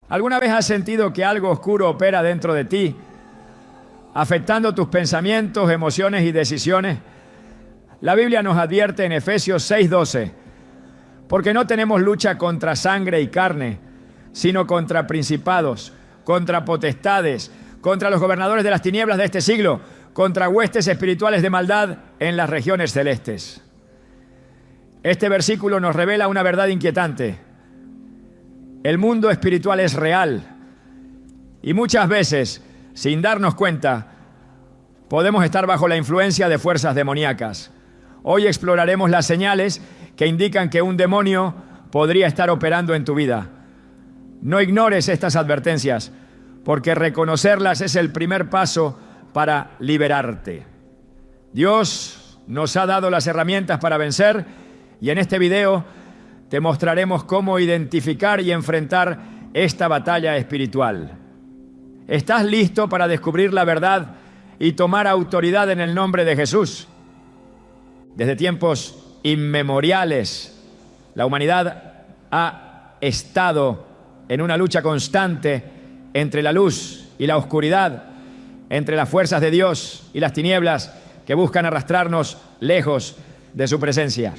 ¿Alguna vez has sentido que algo oscuro opera dentro de ti, afectando tus pensamientos, emociones y decisiones? La Biblia nos advierte en Efesios 6:12, porque no tenemos lucha contra sangre y carne, sino contra principados, contra potestades, contra los gobernadores de las tinieblas de este siglo, contra huestes espirituales de maldad en las regiones celestes. Este versículo nos revela una verdad inquietante. El mundo espiritual es real y muchas veces, sin darnos cuenta, podemos estar bajo la influencia de fuerzas demoníacas. Hoy exploraremos las señales que indican que un demonio podría estar operando en tu vida. No ignores estas advertencias, porque reconocerlas es el primer paso para liberarte. Dios nos ha dado las herramientas para vencer y en este video te mostraremos cómo identificar y enfrentar esta batalla espiritual. ¿Estás listo para descubrir la verdad y tomar autoridad en el nombre de Jesús? Desde tiempos inmemoriales, la humanidad ha estado en una lucha constante entre la luz y la oscuridad, entre las fuerzas de Dios y las tinieblas que buscan arrastrarnos lejos de su presencia.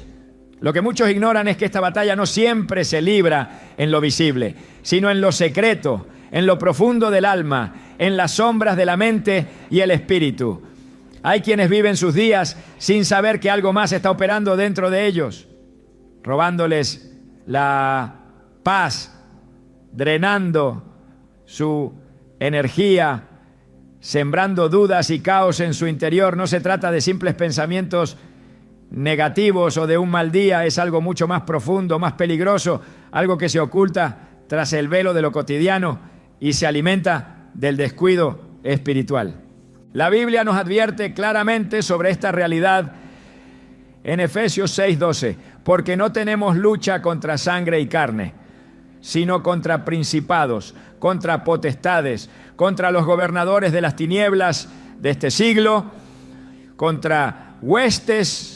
Lo que muchos ignoran es que esta batalla no siempre se libra en lo visible, sino en lo secreto, en lo profundo del alma, en las sombras de la mente y el espíritu. Hay quienes viven sus días sin saber que algo más está operando dentro de ellos, robándoles la paz, drenando su energía, sembrando dudas y caos en su interior. No se trata de simples pensamientos negativos o de un mal día, es algo mucho más profundo, más peligroso, algo que se oculta tras el velo de lo cotidiano y se alimenta del descuido espiritual. La Biblia nos advierte claramente sobre esta realidad en Efesios 6:12, porque no tenemos lucha contra sangre y carne, sino contra principados, contra potestades, contra los gobernadores de las tinieblas de este siglo, contra huestes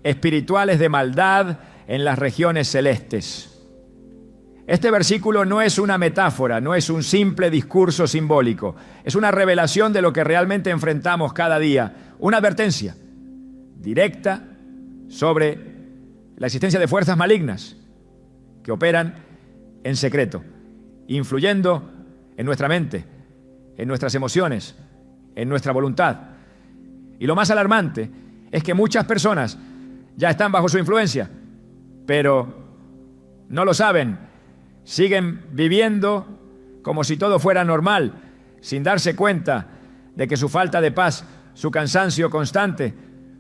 espirituales de maldad en las regiones celestes. Este versículo no es una metáfora, no es un simple discurso simbólico, es una revelación de lo que realmente enfrentamos cada día, una advertencia directa sobre la existencia de fuerzas malignas que operan en secreto, influyendo en nuestra mente, en nuestras emociones, en nuestra voluntad. Y lo más alarmante es que muchas personas ya están bajo su influencia, pero no lo saben. Siguen viviendo como si todo fuera normal, sin darse cuenta de que su falta de paz, su cansancio constante,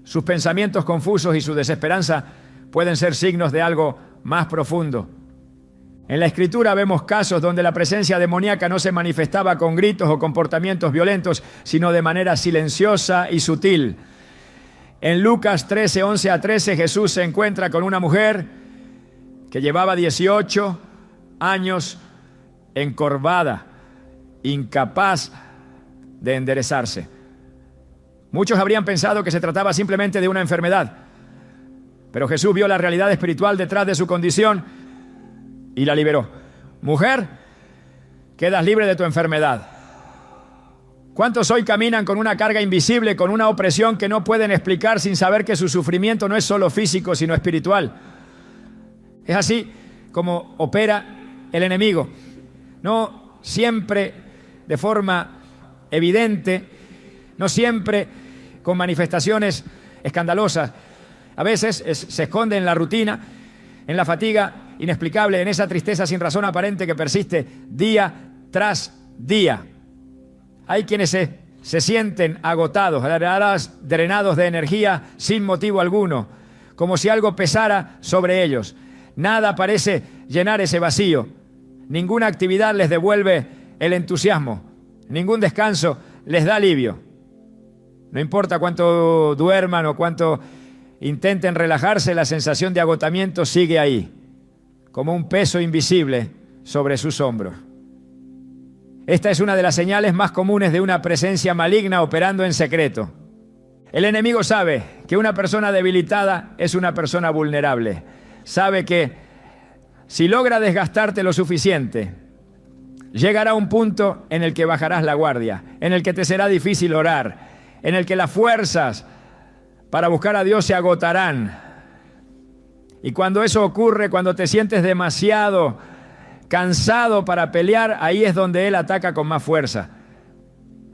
sus pensamientos confusos y su desesperanza pueden ser signos de algo más profundo. En la Escritura vemos casos donde la presencia demoníaca no se manifestaba con gritos o comportamientos violentos, sino de manera silenciosa y sutil. En Lucas 13, 11 a 13, Jesús se encuentra con una mujer que llevaba 18 años encorvada, incapaz de enderezarse. Muchos habrían pensado que se trataba simplemente de una enfermedad, pero Jesús vio la realidad espiritual detrás de su condición y la liberó. Mujer, quedas libre de tu enfermedad. ¿Cuántos hoy caminan con una carga invisible, con una opresión que no pueden explicar sin saber que su sufrimiento no es solo físico, sino espiritual? Es así como opera el enemigo. No siempre de forma evidente, no siempre con manifestaciones escandalosas. A veces se esconde en la rutina, en la fatiga inexplicable, en esa tristeza sin razón aparente que persiste día tras día. Hay quienes se sienten agotados, drenados de energía sin motivo alguno, como si algo pesara sobre ellos. Nada parece llenar ese vacío. Ninguna actividad les devuelve el entusiasmo. Ningún descanso les da alivio. No importa cuánto duerman o cuánto intenten relajarse, la sensación de agotamiento sigue ahí, como un peso invisible sobre sus hombros. Esta es una de las señales más comunes de una presencia maligna operando en secreto. El enemigo sabe que una persona debilitada es una persona vulnerable. Sabe que si logra desgastarte lo suficiente Llegará un punto en el que bajarás la guardia, en el que te será difícil orar, en el que las fuerzas para buscar a Dios se agotarán. Y cuando eso ocurre, cuando te sientes demasiado cansado para pelear, ahí es donde Él ataca con más fuerza.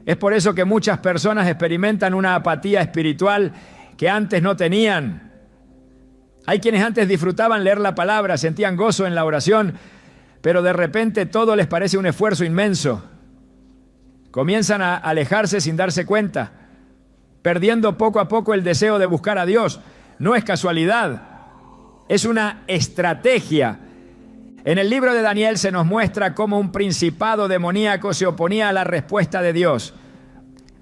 Es por eso que muchas personas experimentan una apatía espiritual que antes no tenían. Hay quienes antes disfrutaban leer la palabra, sentían gozo en la oración, pero de repente todo les parece un esfuerzo inmenso. Comienzan a alejarse sin darse cuenta, perdiendo poco a poco el deseo de buscar a Dios. No es casualidad, es una estrategia. En el libro de Daniel se nos muestra cómo un principado demoníaco se oponía a la respuesta de Dios,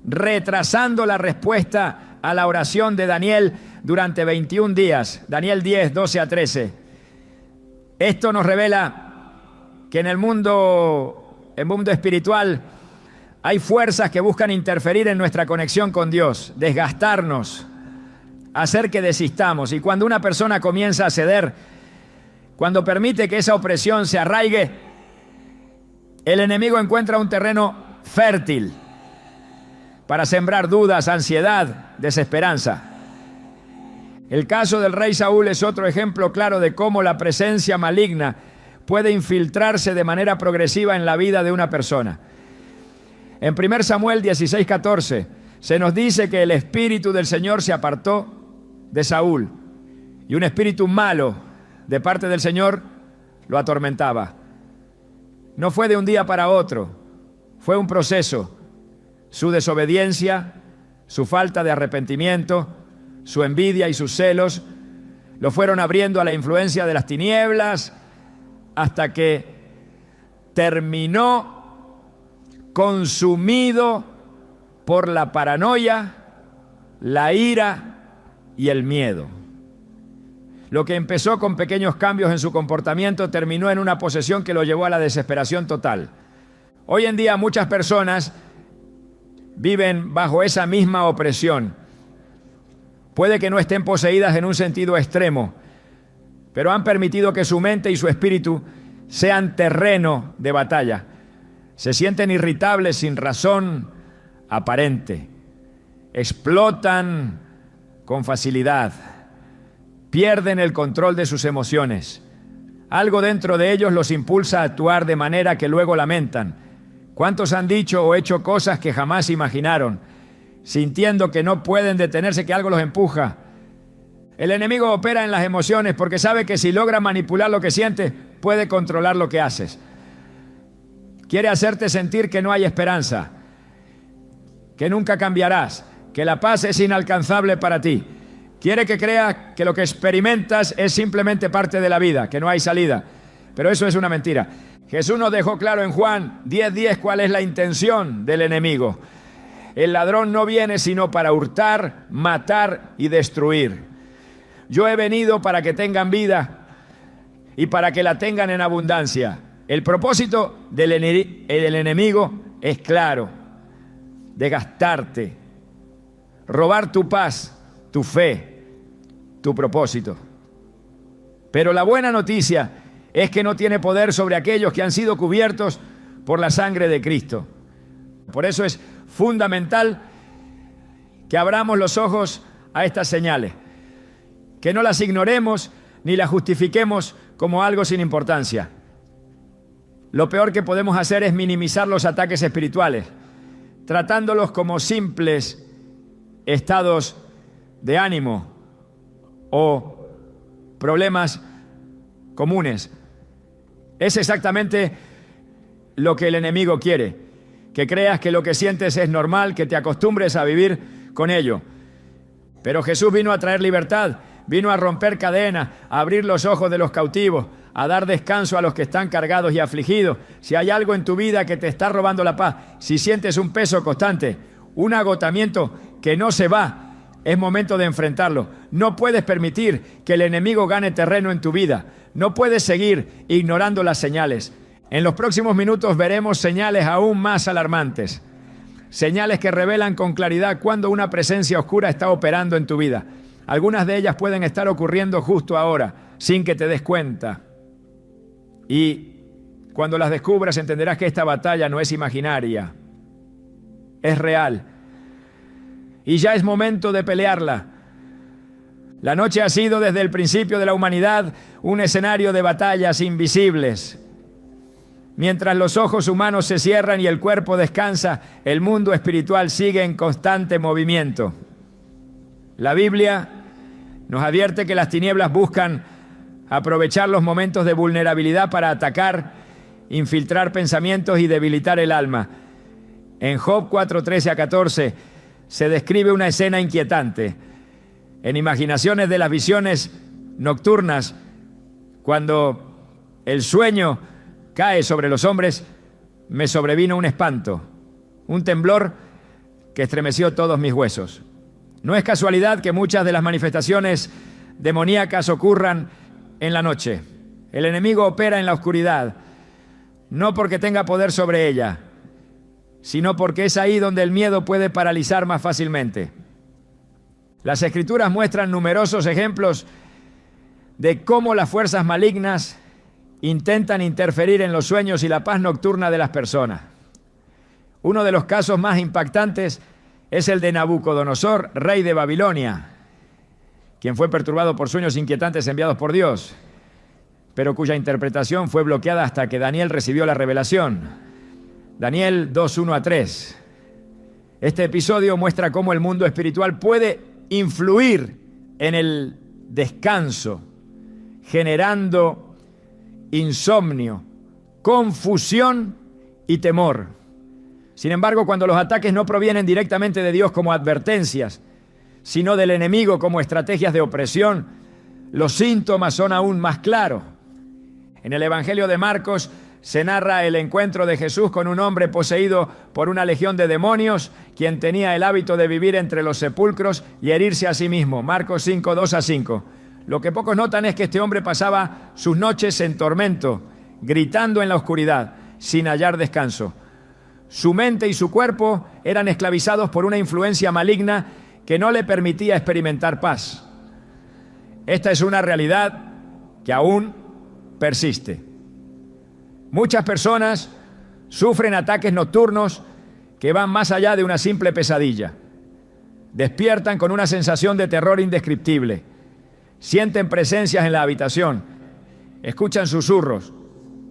retrasando la respuesta a la oración de Daniel durante 21 días. Daniel 10, 12 a 13. Esto nos revela que en el mundo espiritual hay fuerzas que buscan interferir en nuestra conexión con Dios, desgastarnos, hacer que desistamos. Y cuando una persona comienza a ceder, cuando permite que esa opresión se arraigue, el enemigo encuentra un terreno fértil para sembrar dudas, ansiedad, desesperanza. El caso del rey Saúl es otro ejemplo claro de cómo la presencia maligna puede infiltrarse de manera progresiva en la vida de una persona. En 1 Samuel 16, 14 se nos dice que el espíritu del Señor se apartó de Saúl y un espíritu malo de parte del Señor lo atormentaba. No fue de un día para otro, fue un proceso. Su desobediencia, su falta de arrepentimiento, su envidia y sus celos lo fueron abriendo a la influencia de las tinieblas hasta que terminó consumido por la paranoia, la ira y el miedo. Lo que empezó con pequeños cambios en su comportamiento terminó en una posesión que lo llevó a la desesperación total. Hoy en día muchas personas viven bajo esa misma opresión. Puede que no estén poseídas en un sentido extremo, pero han permitido que su mente y su espíritu sean terreno de batalla. Se sienten irritables sin razón aparente. Explotan con facilidad. Pierden el control de sus emociones. Algo dentro de ellos los impulsa a actuar de manera que luego lamentan. ¿Cuántos han dicho o hecho cosas que jamás imaginaron, sintiendo que no pueden detenerse, que algo los empuja? El enemigo opera en las emociones porque sabe que si logra manipular lo que sientes, puede controlar lo que haces. Quiere hacerte sentir que no hay esperanza, que nunca cambiarás, que la paz es inalcanzable para ti. Quiere que creas que lo que experimentas es simplemente parte de la vida, que no hay salida. Pero eso es una mentira. Jesús nos dejó claro en Juan 10:10 cuál es la intención del enemigo. El ladrón no viene sino para hurtar, matar y destruir. Yo he venido para que tengan vida y para que la tengan en abundancia. El propósito del enemigo es claro: desgastarte, robar tu paz, tu fe, tu propósito. Pero la buena noticia es que no tiene poder sobre aquellos que han sido cubiertos por la sangre de Cristo. Por eso es fundamental que abramos los ojos a estas señales, que no las ignoremos ni las justifiquemos como algo sin importancia. Lo peor que podemos hacer es minimizar los ataques espirituales, tratándolos como simples estados de ánimo o problemas comunes. Es exactamente lo que el enemigo quiere, que creas que lo que sientes es normal, que te acostumbres a vivir con ello. Pero Jesús vino a traer libertad, vino a romper cadenas, a abrir los ojos de los cautivos, a dar descanso a los que están cargados y afligidos. Si hay algo en tu vida que te está robando la paz, si sientes un peso constante, un agotamiento que no se va, es momento de enfrentarlo. No puedes permitir que el enemigo gane terreno en tu vida. No puedes seguir ignorando las señales. En los próximos minutos veremos señales aún más alarmantes. Señales que revelan con claridad cuando una presencia oscura está operando en tu vida. Algunas de ellas pueden estar ocurriendo justo ahora, sin que te des cuenta. Y Cuando las descubras entenderás que esta batalla no es imaginaria, es real. Y ya es momento de pelearla. La noche ha sido desde el principio de la humanidad un escenario de batallas invisibles. Mientras los ojos humanos se cierran y el cuerpo descansa, el mundo espiritual sigue en constante movimiento. La Biblia nos advierte que las tinieblas buscan aprovechar los momentos de vulnerabilidad para atacar, infiltrar pensamientos y debilitar el alma. En Job 4:13-14 se describe una escena inquietante. En Imaginaciones de las visiones nocturnas, cuando el sueño cae sobre los hombres, me sobrevino un espanto, un temblor que estremeció todos mis huesos. No es casualidad que muchas de las manifestaciones demoníacas ocurran en la noche. El enemigo opera en la oscuridad, no porque tenga poder sobre ella, sino porque es ahí donde el miedo puede paralizar más fácilmente. Las Escrituras muestran numerosos ejemplos de cómo las fuerzas malignas intentan interferir en los sueños y la paz nocturna de las personas. Uno de los casos más impactantes es el de Nabucodonosor, rey de Babilonia, quien fue perturbado por sueños inquietantes enviados por Dios, pero cuya interpretación fue bloqueada hasta que Daniel recibió la revelación. Daniel 2:1-3. Este episodio muestra cómo el mundo espiritual puede influir en el descanso, generando insomnio, confusión y temor. Sin embargo, cuando los ataques no provienen directamente de Dios como advertencias, sino del enemigo como estrategias de opresión, los síntomas son aún más claros. En el Evangelio de Marcos se narra el encuentro de Jesús con un hombre poseído por una legión de demonios, quien tenía el hábito de vivir entre los sepulcros y herirse a sí mismo. Marcos 5:2-5. Lo que pocos notan es que este hombre pasaba sus noches en tormento, gritando en la oscuridad, sin hallar descanso. Su mente y su cuerpo eran esclavizados por una influencia maligna que no le permitía experimentar paz. Esta es una realidad que aún persiste. Muchas personas sufren ataques nocturnos que van más allá de una simple pesadilla. Despiertan con una sensación de terror indescriptible. Sienten presencias en la habitación, escuchan susurros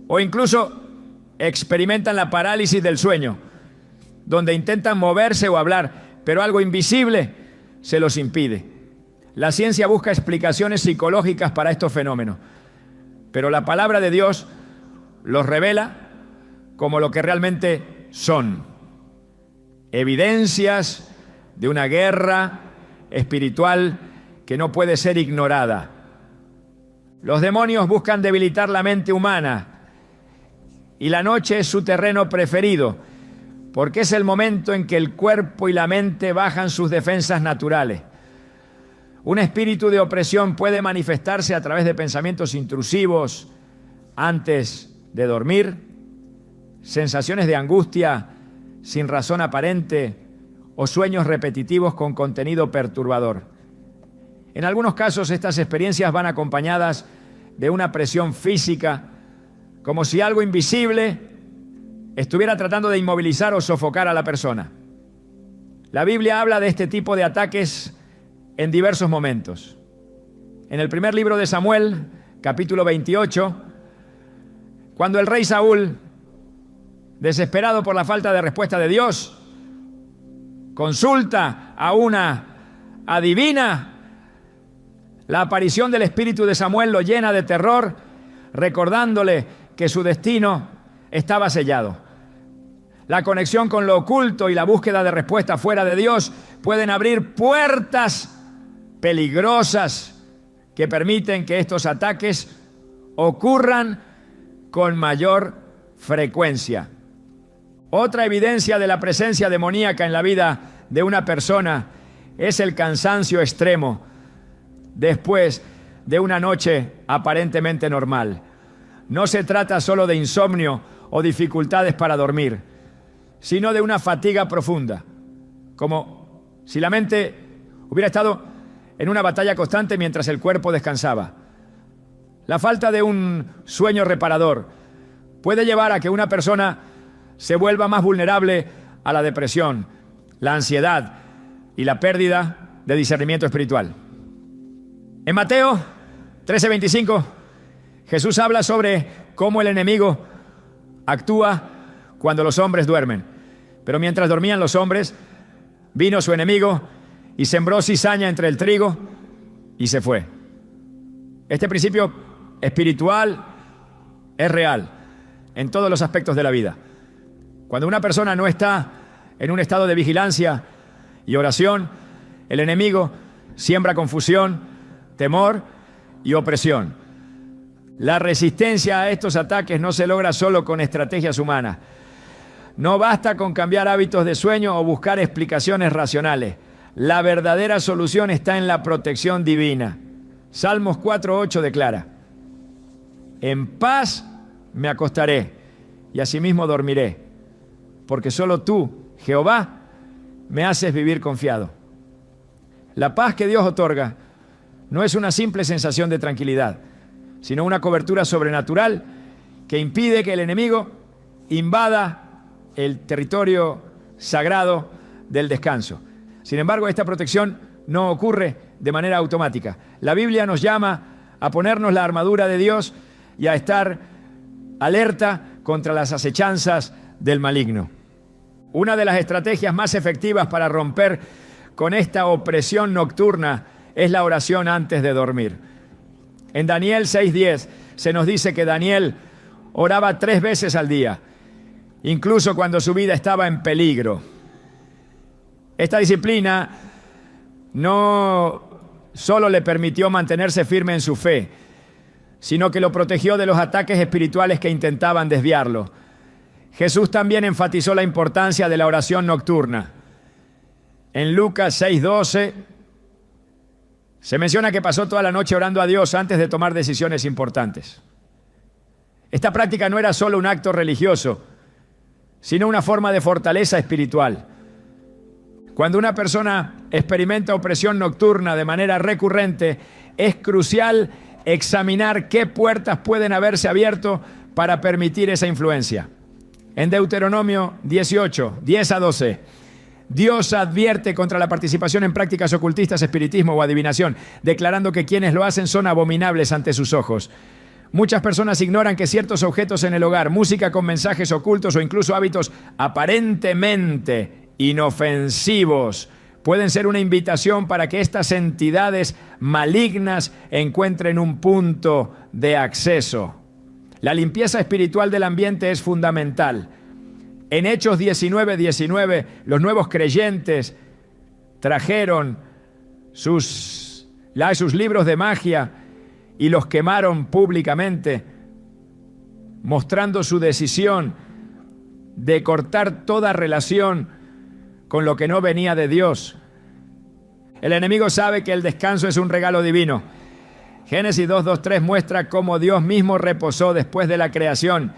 o incluso experimentan la parálisis del sueño, donde intentan moverse o hablar, pero algo invisible se los impide. La ciencia busca explicaciones psicológicas para estos fenómenos, pero la palabra de Dios los revela como lo que realmente son: evidencias de una guerra espiritual que no puede ser ignorada. Los demonios buscan debilitar la mente humana y la noche es su terreno preferido, porque es el momento en que el cuerpo y la mente bajan sus defensas naturales. Un espíritu de opresión puede manifestarse a través de pensamientos intrusivos antes de dormir, sensaciones de angustia sin razón aparente o sueños repetitivos con contenido perturbador. En algunos casos estas experiencias van acompañadas de una presión física, como si algo invisible estuviera tratando de inmovilizar o sofocar a la persona. La Biblia habla de este tipo de ataques en diversos momentos. En el primer libro de Samuel, capítulo 28, cuando el rey Saúl, desesperado por la falta de respuesta de Dios, consulta a una adivina, la aparición del espíritu de Samuel lo llena de terror, recordándole que su destino estaba sellado. La conexión con lo oculto y la búsqueda de respuesta fuera de Dios pueden abrir puertas peligrosas que permiten que estos ataques ocurran con mayor frecuencia. Otra evidencia de la presencia demoníaca en la vida de una persona es el cansancio extremo después de una noche aparentemente normal. No se trata solo de insomnio o dificultades para dormir, sino de una fatiga profunda, como si la mente hubiera estado en una batalla constante mientras el cuerpo descansaba. La falta de un sueño reparador puede llevar a que una persona se vuelva más vulnerable a la depresión, la ansiedad y la pérdida de discernimiento espiritual. En Mateo 13:25, Jesús habla sobre cómo el enemigo actúa cuando los hombres duermen. Pero mientras dormían los hombres, vino su enemigo y sembró cizaña entre el trigo y se fue. Este principio espiritual es real en todos los aspectos de la vida. Cuando una persona no está en un estado de vigilancia y oración, el enemigo siembra confusión, temor y opresión. La resistencia a estos ataques no se logra solo con estrategias humanas. No basta con cambiar hábitos de sueño o buscar explicaciones racionales. La verdadera solución está en la protección divina. Salmos 4:8 declara: en paz me acostaré y asimismo dormiré, porque solo tú, Jehová, me haces vivir confiado. La paz que Dios otorga no es una simple sensación de tranquilidad, sino una cobertura sobrenatural que impide que el enemigo invada el territorio sagrado del descanso. Sin embargo, esta protección no ocurre de manera automática. La Biblia nos llama a ponernos la armadura de Dios y a estar alerta contra las acechanzas del maligno. Una de las estrategias más efectivas para romper con esta opresión nocturna es la oración antes de dormir. En Daniel 6:10 se nos dice que Daniel oraba 3 veces al día, incluso cuando su vida estaba en peligro. Esta disciplina no solo le permitió mantenerse firme en su fe, sino que lo protegió de los ataques espirituales que intentaban desviarlo. Jesús también enfatizó la importancia de la oración nocturna. En Lucas 6:12 se menciona que pasó toda la noche orando a Dios antes de tomar decisiones importantes. Esta práctica no era solo un acto religioso, sino una forma de fortaleza espiritual. Cuando una persona experimenta opresión nocturna de manera recurrente, es crucial examinar qué puertas pueden haberse abierto para permitir esa influencia. En Deuteronomio 18, 10-12, Dios advierte contra la participación en prácticas ocultistas, espiritismo o adivinación, declarando que quienes lo hacen son abominables ante sus ojos. Muchas personas ignoran que ciertos objetos en el hogar, música con mensajes ocultos o incluso hábitos aparentemente inofensivos pueden ser una invitación para que estas entidades malignas encuentren un punto de acceso. La limpieza espiritual del ambiente es fundamental. En Hechos 19:19, los nuevos creyentes trajeron sus libros de magia y los quemaron públicamente, mostrando su decisión de cortar toda relación con lo que no venía de Dios. El enemigo sabe que el descanso es un regalo divino. Génesis 2:2-3 muestra cómo Dios mismo reposó después de la creación,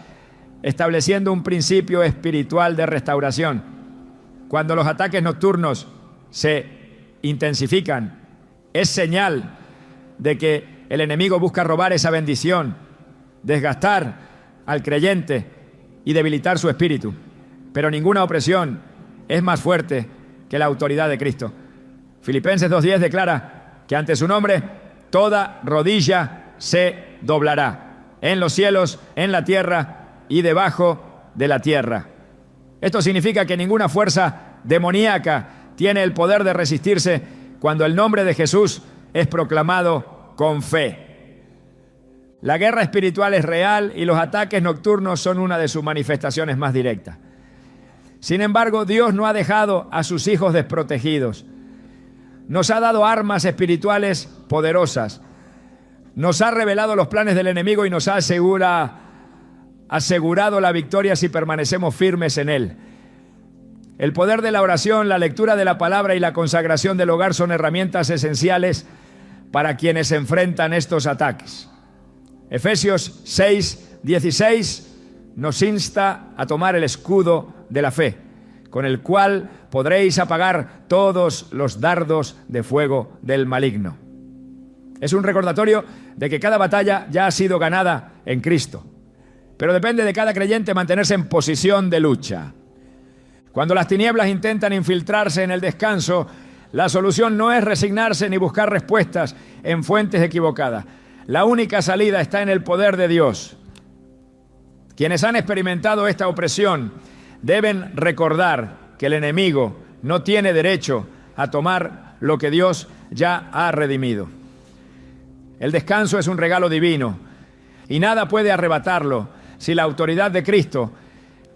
estableciendo un principio espiritual de restauración. Cuando los ataques nocturnos se intensifican, es señal de que el enemigo busca robar esa bendición, desgastar al creyente y debilitar su espíritu. Pero ninguna opresión es más fuerte que la autoridad de Cristo. Filipenses 2:10 declara que ante su nombre toda rodilla se doblará, en los cielos, en la tierra y debajo de la tierra. Esto significa que ninguna fuerza demoníaca tiene el poder de resistirse cuando el nombre de Jesús es proclamado con fe. La guerra espiritual es real y los ataques nocturnos son una de sus manifestaciones más directas. Sin embargo, Dios no ha dejado a sus hijos desprotegidos. Nos ha dado armas espirituales poderosas. Nos ha revelado los planes del enemigo y nos ha asegurado la victoria si permanecemos firmes en él. El poder de la oración, la lectura de la palabra y la consagración del hogar son herramientas esenciales para quienes enfrentan estos ataques. Efesios 6:16 nos insta a tomar el escudo de la fe, con el cual podréis apagar todos los dardos de fuego del maligno. Es un recordatorio de que cada batalla ya ha sido ganada en Cristo. Pero depende de cada creyente mantenerse en posición de lucha. Cuando las tinieblas intentan infiltrarse en el descanso, la solución no es resignarse ni buscar respuestas en fuentes equivocadas. La única salida está en el poder de Dios. Quienes han experimentado esta opresión deben recordar que el enemigo no tiene derecho a tomar lo que Dios ya ha redimido. El descanso es un regalo divino y nada puede arrebatarlo si la autoridad de Cristo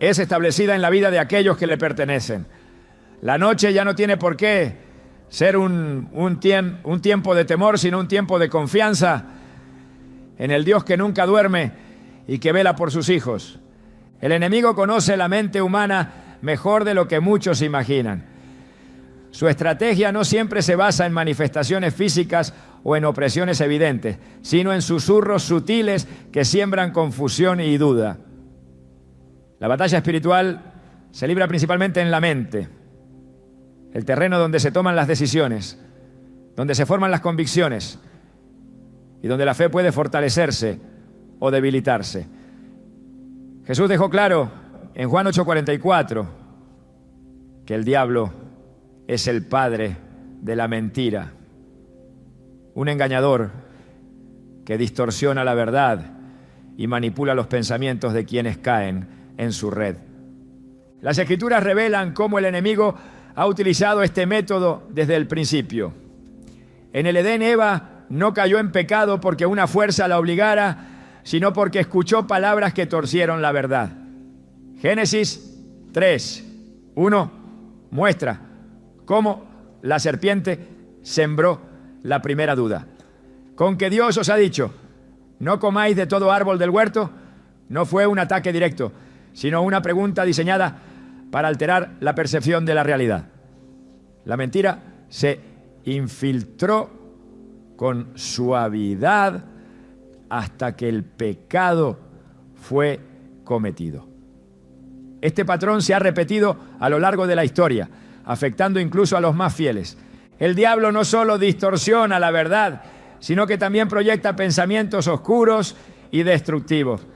es establecida en la vida de aquellos que le pertenecen. La noche ya no tiene por qué ser un tiempo de temor, sino un tiempo de confianza en el Dios que nunca duerme y que vela por sus hijos. El enemigo conoce la mente humana mejor de lo que muchos imaginan. Su estrategia no siempre se basa en manifestaciones físicas o en opresiones evidentes, sino en susurros sutiles que siembran confusión y duda. La batalla espiritual se libra principalmente en la mente, el terreno donde se toman las decisiones, donde se forman las convicciones y donde la fe puede fortalecerse o debilitarse. Jesús dejó claro en Juan 8:44 que el diablo es el padre de la mentira, un engañador que distorsiona la verdad y manipula los pensamientos de quienes caen en su red. Las Escrituras revelan cómo el enemigo ha utilizado este método desde el principio. En el Edén, Eva no cayó en pecado porque una fuerza la obligara, sino porque escuchó palabras que torcieron la verdad. Génesis 3:1 muestra cómo la serpiente sembró la primera duda. Con que Dios os ha dicho, no comáis de todo árbol del huerto, no fue un ataque directo, sino una pregunta diseñada para alterar la percepción de la realidad. La mentira se infiltró con suavidad hasta que el pecado fue cometido. Este patrón se ha repetido a lo largo de la historia, afectando incluso a los más fieles. El diablo no solo distorsiona la verdad, sino que también proyecta pensamientos oscuros y destructivos.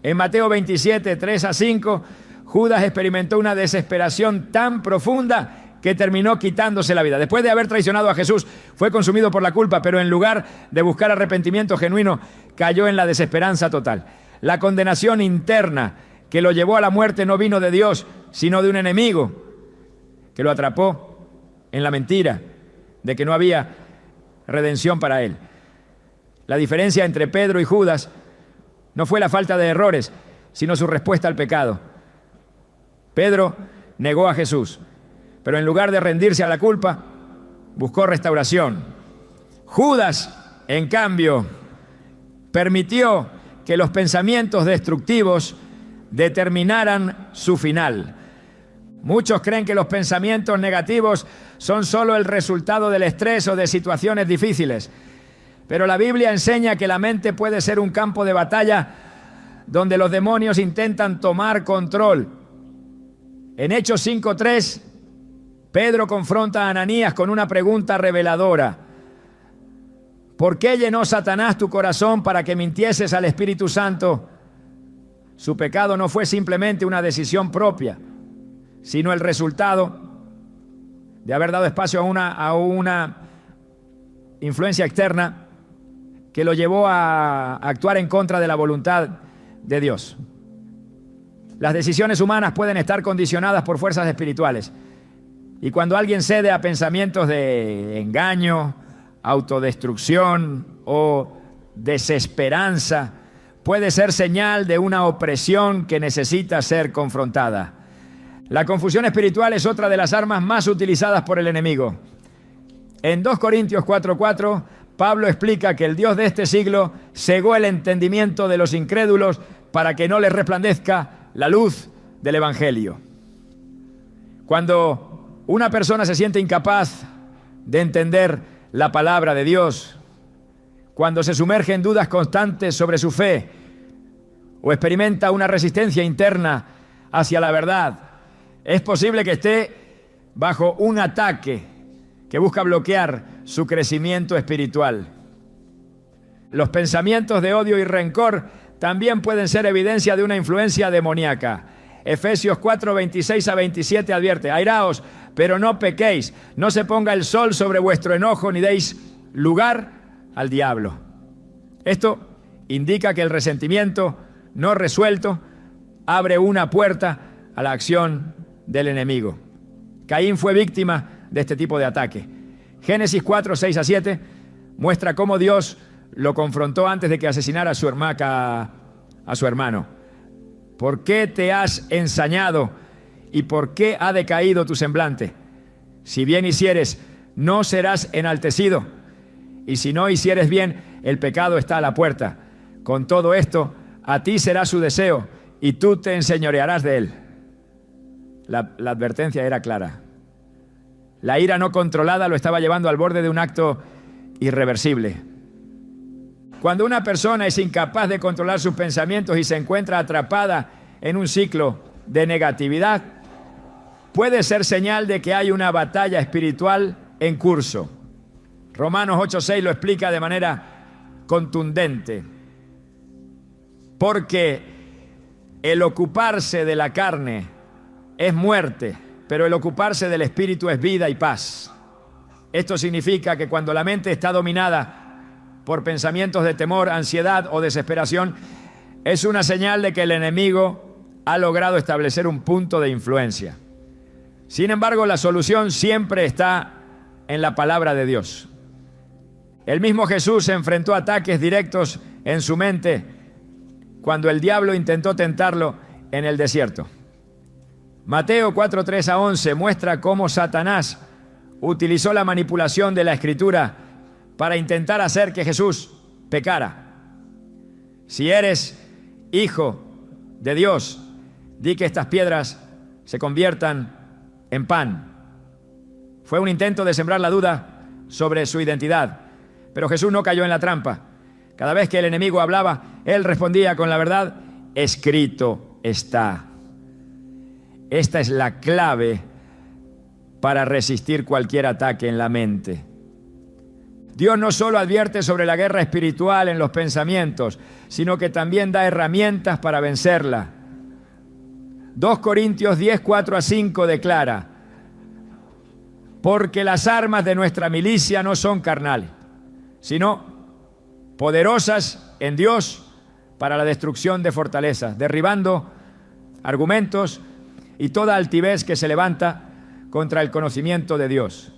En Mateo 27, 3-5, Judas experimentó una desesperación tan profunda que terminó quitándose la vida. Después de haber traicionado a Jesús, fue consumido por la culpa, pero en lugar de buscar arrepentimiento genuino, cayó en la desesperanza total. La condenación interna que lo llevó a la muerte no vino de Dios, sino de un enemigo que lo atrapó en la mentira de que no había redención para él. La diferencia entre Pedro y Judas no fue la falta de errores, sino su respuesta al pecado. Pedro negó a Jesús, pero en lugar de rendirse a la culpa, buscó restauración. Judas, en cambio, permitió que los pensamientos destructivos determinaran su final. Muchos creen que los pensamientos negativos son solo el resultado del estrés o de situaciones difíciles, pero la Biblia enseña que la mente puede ser un campo de batalla donde los demonios intentan tomar control. En Hechos 5:3, Pedro confronta a Ananías con una pregunta reveladora. ¿Por qué llenó Satanás tu corazón para que mintieses al Espíritu Santo? Su pecado no fue simplemente una decisión propia, sino el resultado de haber dado espacio a una influencia externa que lo llevó a actuar en contra de la voluntad de Dios. Las decisiones humanas pueden estar condicionadas por fuerzas espirituales. Y cuando alguien cede a pensamientos de engaño, autodestrucción o desesperanza, puede ser señal de una opresión que necesita ser confrontada. La confusión espiritual es otra de las armas más utilizadas por el enemigo. En 2 Corintios 4:4, Pablo explica que el Dios de este siglo cegó el entendimiento de los incrédulos para que no les resplandezca la luz del Evangelio. Cuando una persona se siente incapaz de entender la palabra de Dios, cuando se sumerge en dudas constantes sobre su fe o experimenta una resistencia interna hacia la verdad, es posible que esté bajo un ataque que busca bloquear su crecimiento espiritual. Los pensamientos de odio y rencor también pueden ser evidencia de una influencia demoníaca. Efesios 4, 26 a 27 advierte: airaos, pero no pequéis, no se ponga el sol sobre vuestro enojo, ni deis lugar al diablo. Esto indica que el resentimiento no resuelto abre una puerta a la acción del enemigo. Caín fue víctima de este tipo de ataque. Génesis 4, 6 a 7 muestra cómo Dios lo confrontó antes de que asesinara a su hermano. ¿Por qué te has ensañado y por qué ha decaído tu semblante? Si bien hicieres, no serás enaltecido, y si no hicieres bien, el pecado está a la puerta. Con todo esto, a ti será su deseo, y tú te enseñorearás de él. La advertencia era clara. La ira no controlada lo estaba llevando al borde de un acto irreversible. Cuando una persona es incapaz de controlar sus pensamientos y se encuentra atrapada en un ciclo de negatividad, puede ser señal de que hay una batalla espiritual en curso. Romanos 8:6 lo explica de manera contundente. Porque el ocuparse de la carne es muerte, pero el ocuparse del espíritu es vida y paz. Esto significa que cuando la mente está dominada por pensamientos de temor, ansiedad o desesperación, es una señal de que el enemigo ha logrado establecer un punto de influencia. Sin embargo, la solución siempre está en la palabra de Dios. El mismo Jesús se enfrentó a ataques directos en su mente cuando el diablo intentó tentarlo en el desierto. Mateo 4, 3 a 11 muestra cómo Satanás utilizó la manipulación de la Escritura para intentar hacer que Jesús pecara. Si eres hijo de Dios, di que estas piedras se conviertan en pan. Fue un intento de sembrar la duda sobre su identidad, pero Jesús no cayó en la trampa. Cada vez que el enemigo hablaba, él respondía con la verdad: escrito está. Esta es la clave para resistir cualquier ataque en la mente. Dios no solo advierte sobre la guerra espiritual en los pensamientos, sino que también da herramientas para vencerla. 2 Corintios 10, 4 a 5 declara: porque las armas de nuestra milicia no son carnales, sino poderosas en Dios para la destrucción de fortalezas, derribando argumentos y toda altivez que se levanta contra el conocimiento de Dios,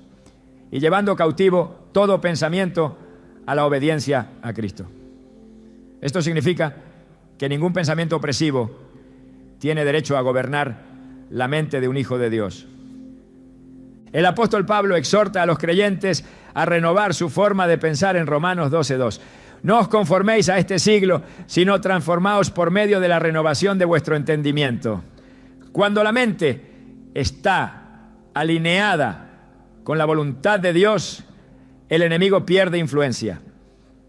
y llevando cautivo todo pensamiento a la obediencia a Cristo. Esto significa que ningún pensamiento opresivo tiene derecho a gobernar la mente de un hijo de Dios. El apóstol Pablo exhorta a los creyentes a renovar su forma de pensar en Romanos 12:2. No os conforméis a este siglo, sino transformaos por medio de la renovación de vuestro entendimiento. Cuando la mente está alineada con la voluntad de Dios, el enemigo pierde influencia.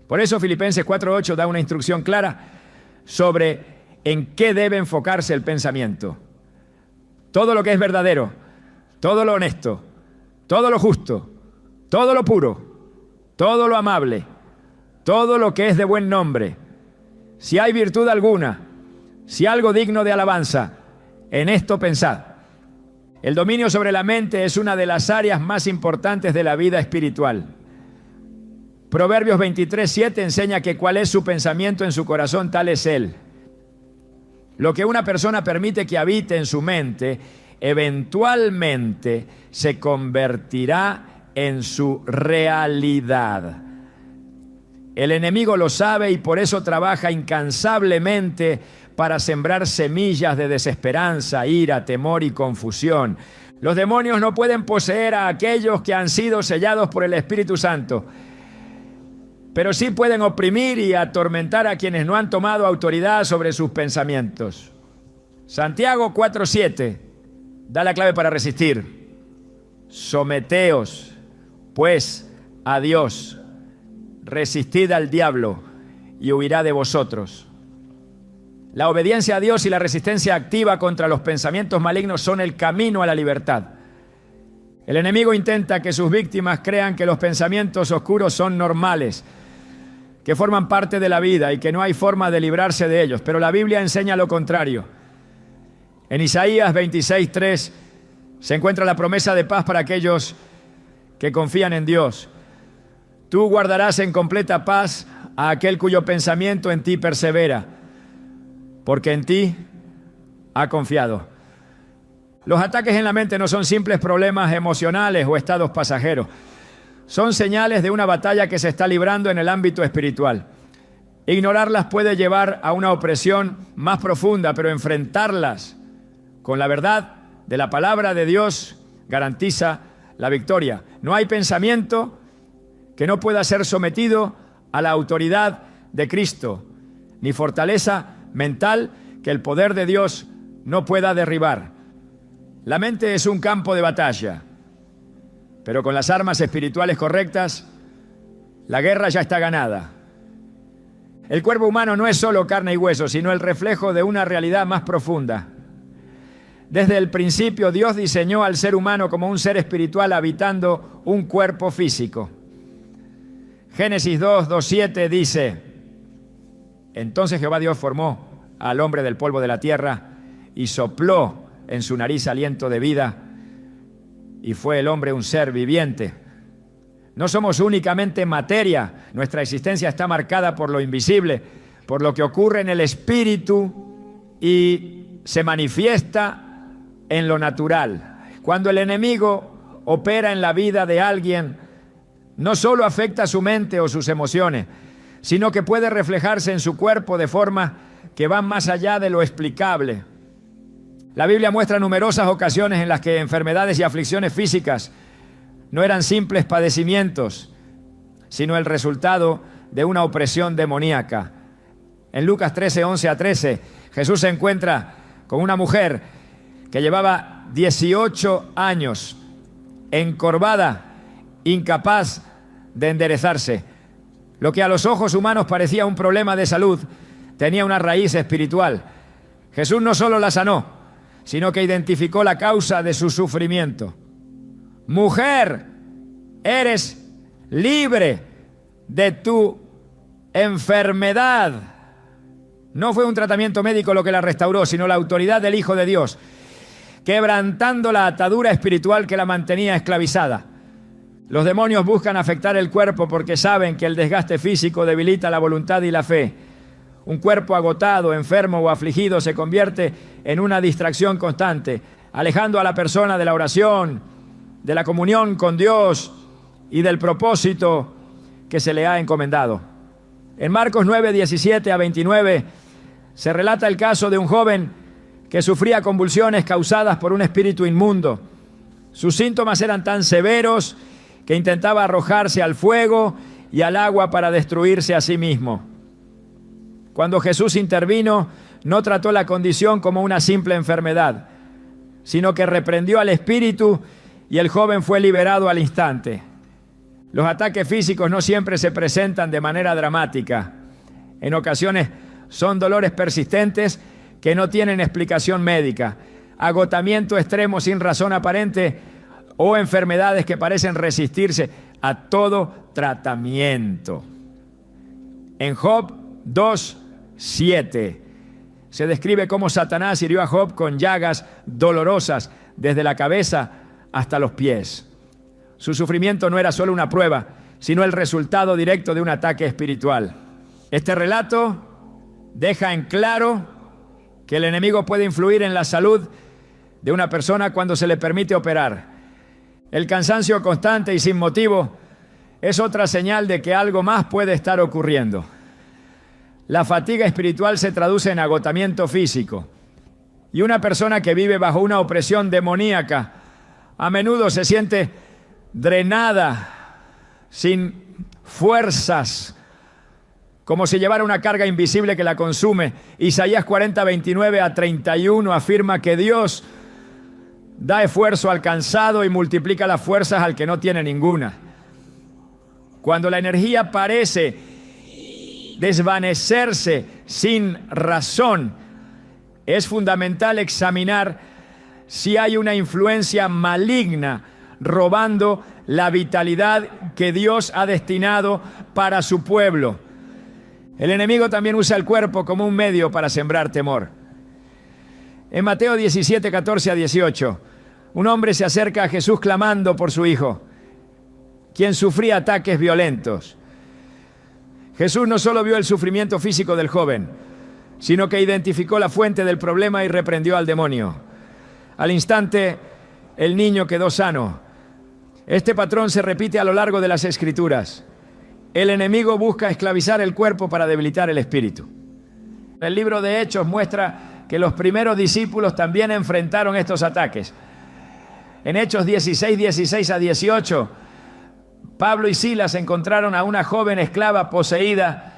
Por eso Filipenses 4:8 da una instrucción clara sobre en qué debe enfocarse el pensamiento. Todo lo que es verdadero, todo lo honesto, todo lo justo, todo lo puro, todo lo amable, todo lo que es de buen nombre, si hay virtud alguna, si algo digno de alabanza, en esto pensad. El dominio sobre la mente es una de las áreas más importantes de la vida espiritual. Proverbios 23:7 enseña que cuál es su pensamiento en su corazón, tal es él. Lo que una persona permite que habite en su mente, eventualmente se convertirá en su realidad. El enemigo lo sabe y por eso trabaja incansablemente para sembrar semillas de desesperanza, ira, temor y confusión. Los demonios no pueden poseer a aquellos que han sido sellados por el Espíritu Santo, pero sí pueden oprimir y atormentar a quienes no han tomado autoridad sobre sus pensamientos. Santiago 4:7 da la clave para resistir. Someteos, pues, a Dios. Resistid al diablo y huirá de vosotros. La obediencia a Dios y la resistencia activa contra los pensamientos malignos son el camino a la libertad. El enemigo intenta que sus víctimas crean que los pensamientos oscuros son normales, que forman parte de la vida y que no hay forma de librarse de ellos, pero la Biblia enseña lo contrario. En Isaías 26:3 se encuentra la promesa de paz para aquellos que confían en Dios. Tú guardarás en completa paz a aquel cuyo pensamiento en ti persevera, porque en ti ha confiado. Los ataques en la mente no son simples problemas emocionales o estados pasajeros. Son señales de una batalla que se está librando en el ámbito espiritual. Ignorarlas puede llevar a una opresión más profunda, pero enfrentarlas con la verdad de la palabra de Dios garantiza la victoria. No hay pensamiento que no pueda ser sometido a la autoridad de Cristo, ni fortaleza mental que el poder de Dios no pueda derribar. La mente es un campo de batalla, pero con las armas espirituales correctas, la guerra ya está ganada. El cuerpo humano no es solo carne y hueso, sino el reflejo de una realidad más profunda. Desde el principio, Dios diseñó al ser humano como un ser espiritual habitando un cuerpo físico. Génesis 2:7 dice: entonces Jehová Dios formó al hombre del polvo de la tierra y sopló en su nariz aliento de vida, y fue el hombre un ser viviente. No somos únicamente materia, nuestra existencia está marcada por lo invisible, por lo que ocurre en el espíritu y se manifiesta en lo natural. Cuando el enemigo opera en la vida de alguien, no solo afecta su mente o sus emociones, sino que puede reflejarse en su cuerpo de forma que van más allá de lo explicable. La Biblia muestra numerosas ocasiones en las que enfermedades y aflicciones físicas no eran simples padecimientos, sino el resultado de una opresión demoníaca. En Lucas 13:11-13, Jesús se encuentra con una mujer que llevaba 18 años, encorvada, incapaz de enderezarse. Lo que a los ojos humanos parecía un problema de salud, tenía una raíz espiritual. Jesús no solo la sanó, sino que identificó la causa de su sufrimiento. Mujer, eres libre de tu enfermedad. No fue un tratamiento médico lo que la restauró, sino la autoridad del Hijo de Dios, quebrantando la atadura espiritual que la mantenía esclavizada. Los demonios buscan afectar el cuerpo porque saben que el desgaste físico debilita la voluntad y la fe. Un cuerpo agotado, enfermo o afligido se convierte en una distracción constante, alejando a la persona de la oración, de la comunión con Dios y del propósito que se le ha encomendado. En Marcos 9:17-29 se relata el caso de un joven que sufría convulsiones causadas por un espíritu inmundo. Sus síntomas eran tan severos que intentaba arrojarse al fuego y al agua para destruirse a sí mismo. Cuando Jesús intervino, no trató la condición como una simple enfermedad, sino que reprendió al espíritu y el joven fue liberado al instante. Los ataques físicos no siempre se presentan de manera dramática. En ocasiones son dolores persistentes que no tienen explicación médica, agotamiento extremo sin razón aparente o enfermedades que parecen resistirse a todo tratamiento. En Job 2:7 se describe cómo Satanás hirió a Job con llagas dolorosas desde la cabeza hasta los pies. Su sufrimiento no era solo una prueba, sino el resultado directo de un ataque espiritual. Este relato deja en claro que el enemigo puede influir en la salud de una persona cuando se le permite operar. El cansancio constante y sin motivo es otra señal de que algo más puede estar ocurriendo. La fatiga espiritual se traduce en agotamiento físico. Y una persona que vive bajo una opresión demoníaca a menudo se siente drenada, sin fuerzas, como si llevara una carga invisible que la consume. Isaías 40:29-31 afirma que Dios da esfuerzo al cansado y multiplica las fuerzas al que no tiene ninguna. Cuando la energía parece desvanecerse sin razón, es fundamental examinar si hay una influencia maligna robando la vitalidad que Dios ha destinado para su pueblo. El enemigo también usa el cuerpo como un medio para sembrar temor. En Mateo 17, 14 a 18, un hombre se acerca a Jesús clamando por su hijo, quien sufría ataques violentos. Jesús no solo vio el sufrimiento físico del joven, sino que identificó la fuente del problema y reprendió al demonio. Al instante, el niño quedó sano. Este patrón se repite a lo largo de las Escrituras. El enemigo busca esclavizar el cuerpo para debilitar el espíritu. El libro de Hechos muestra que los primeros discípulos también enfrentaron estos ataques. En Hechos 16, 16 a 18, Pablo y Silas encontraron a una joven esclava poseída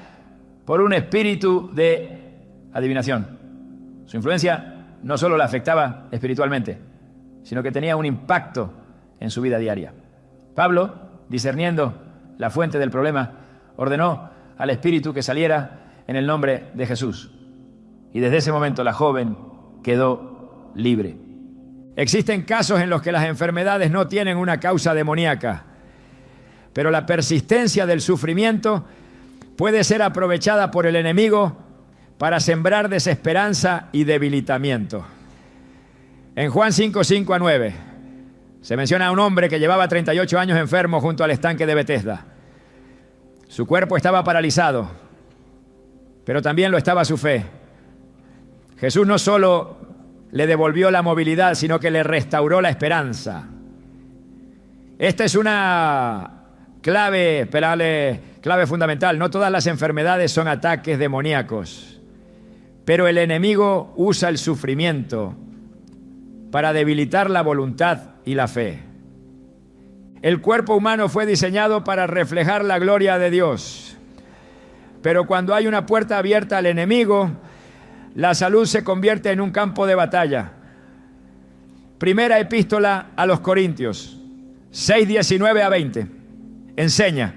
por un espíritu de adivinación. Su influencia no solo la afectaba espiritualmente, sino que tenía un impacto en su vida diaria. Pablo, discerniendo la fuente del problema, ordenó al espíritu que saliera en el nombre de Jesús. Y desde ese momento la joven quedó libre. Existen casos en los que las enfermedades no tienen una causa demoníaca, pero la persistencia del sufrimiento puede ser aprovechada por el enemigo para sembrar desesperanza y debilitamiento. En Juan 5, 5 a 9, se menciona a un hombre que llevaba 38 años enfermo junto al estanque de Betesda. Su cuerpo estaba paralizado, pero también lo estaba su fe. Jesús no solo le devolvió la movilidad, sino que le restauró la esperanza. Esta es una clave fundamental. No todas las enfermedades son ataques demoníacos, pero el enemigo usa el sufrimiento para debilitar la voluntad y la fe. El cuerpo humano fue diseñado para reflejar la gloria de Dios, pero cuando hay una puerta abierta al enemigo, la salud se convierte en un campo de batalla. Primera epístola a los Corintios 6, 19 a 20 enseña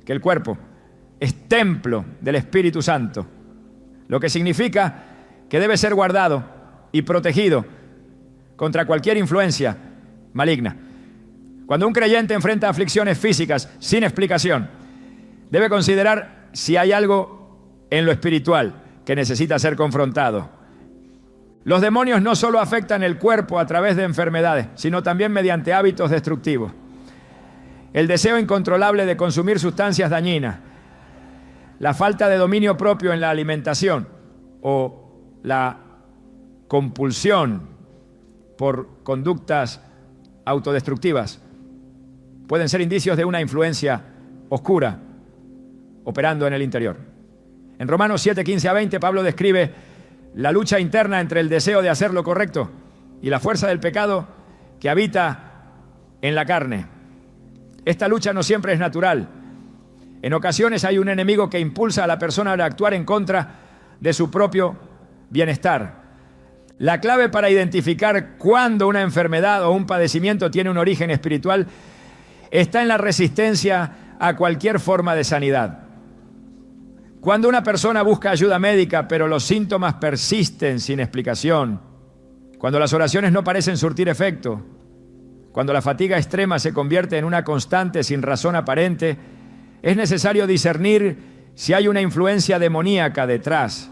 que el cuerpo es templo del Espíritu Santo, lo que significa que debe ser guardado y protegido contra cualquier influencia maligna. Cuando un creyente enfrenta aflicciones físicas sin explicación, debe considerar si hay algo en lo espiritual que necesita ser confrontado. Los demonios no solo afectan el cuerpo a través de enfermedades, sino también mediante hábitos destructivos. El deseo incontrolable de consumir sustancias dañinas, la falta de dominio propio en la alimentación o la compulsión por conductas autodestructivas pueden ser indicios de una influencia oscura operando en el interior. En Romanos 7, 15 a 20, Pablo describe la lucha interna entre el deseo de hacer lo correcto y la fuerza del pecado que habita en la carne. Esta lucha no siempre es natural. En ocasiones hay un enemigo que impulsa a la persona a actuar en contra de su propio bienestar. La clave para identificar cuándo una enfermedad o un padecimiento tiene un origen espiritual está en la resistencia a cualquier forma de sanidad. Cuando una persona busca ayuda médica, pero los síntomas persisten sin explicación, cuando las oraciones no parecen surtir efecto, cuando la fatiga extrema se convierte en una constante sin razón aparente, es necesario discernir si hay una influencia demoníaca detrás.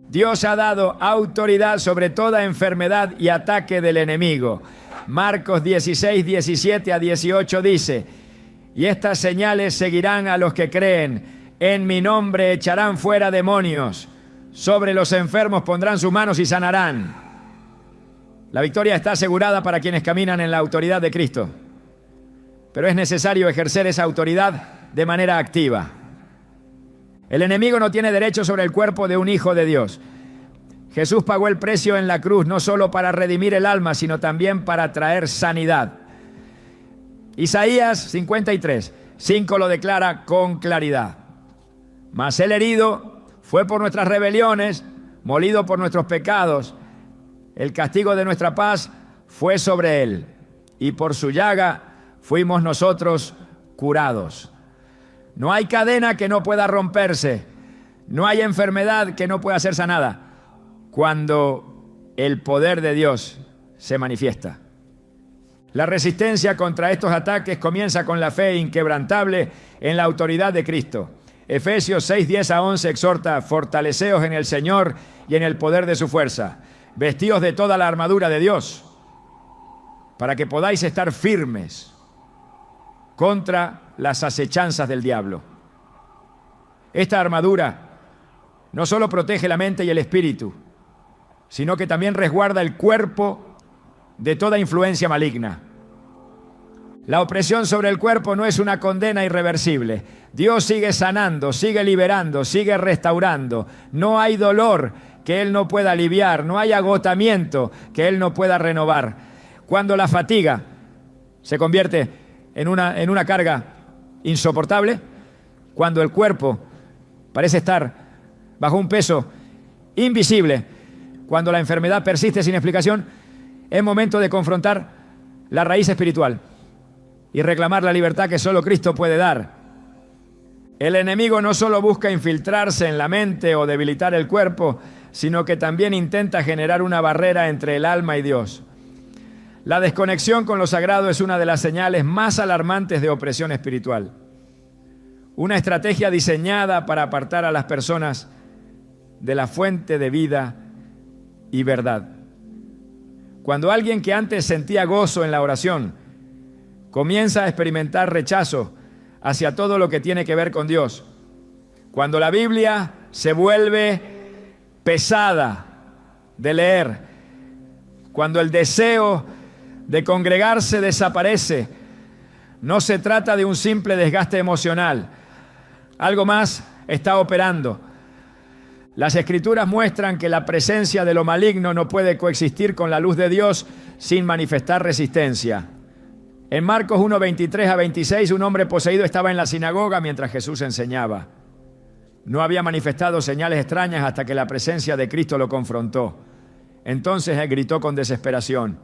Dios ha dado autoridad sobre toda enfermedad y ataque del enemigo. Marcos 16, 17 a 18 dice: y estas señales seguirán a los que creen. En mi nombre echarán fuera demonios. Sobre los enfermos pondrán sus manos y sanarán. La victoria está asegurada para quienes caminan en la autoridad de Cristo. Pero es necesario ejercer esa autoridad de manera activa. El enemigo no tiene derecho sobre el cuerpo de un hijo de Dios. Jesús pagó el precio en la cruz, no solo para redimir el alma, sino también para traer sanidad. Isaías 53, 5 lo declara con claridad. Mas el herido fue por nuestras rebeliones, molido por nuestros pecados. El castigo de nuestra paz fue sobre él, y por su llaga fuimos nosotros curados. No hay cadena que no pueda romperse, no hay enfermedad que no pueda ser sanada cuando el poder de Dios se manifiesta. La resistencia contra estos ataques comienza con la fe inquebrantable en la autoridad de Cristo. Efesios 6, 10 a 11 exhorta: fortaleceos en el Señor y en el poder de su fuerza. Vestíos de toda la armadura de Dios, para que podáis estar firmes contra las acechanzas del diablo. Esta armadura no solo protege la mente y el espíritu, sino que también resguarda el cuerpo de toda influencia maligna. La opresión sobre el cuerpo no es una condena irreversible. Dios sigue sanando, sigue liberando, sigue restaurando. No hay dolor que Él no pueda aliviar, no hay agotamiento que Él no pueda renovar. Cuando la fatiga se convierte en una carga insoportable, cuando el cuerpo parece estar bajo un peso invisible, cuando la enfermedad persiste sin explicación, es momento de confrontar la raíz espiritual y reclamar la libertad que solo Cristo puede dar. El enemigo no solo busca infiltrarse en la mente o debilitar el cuerpo, sino que también intenta generar una barrera entre el alma y Dios. La desconexión con lo sagrado es una de las señales más alarmantes de opresión espiritual. Una estrategia diseñada para apartar a las personas de la fuente de vida y verdad. Cuando alguien que antes sentía gozo en la oración comienza a experimentar rechazo hacia todo lo que tiene que ver con Dios, cuando la Biblia se vuelve pesada de leer, cuando el deseo de congregarse desaparece, no se trata de un simple desgaste emocional. Algo más está operando. Las Escrituras muestran que la presencia de lo maligno no puede coexistir con la luz de Dios sin manifestar resistencia. En Marcos 1, 23 a 26, un hombre poseído estaba en la sinagoga mientras Jesús enseñaba. No había manifestado señales extrañas hasta que la presencia de Cristo lo confrontó. Entonces él gritó con desesperación: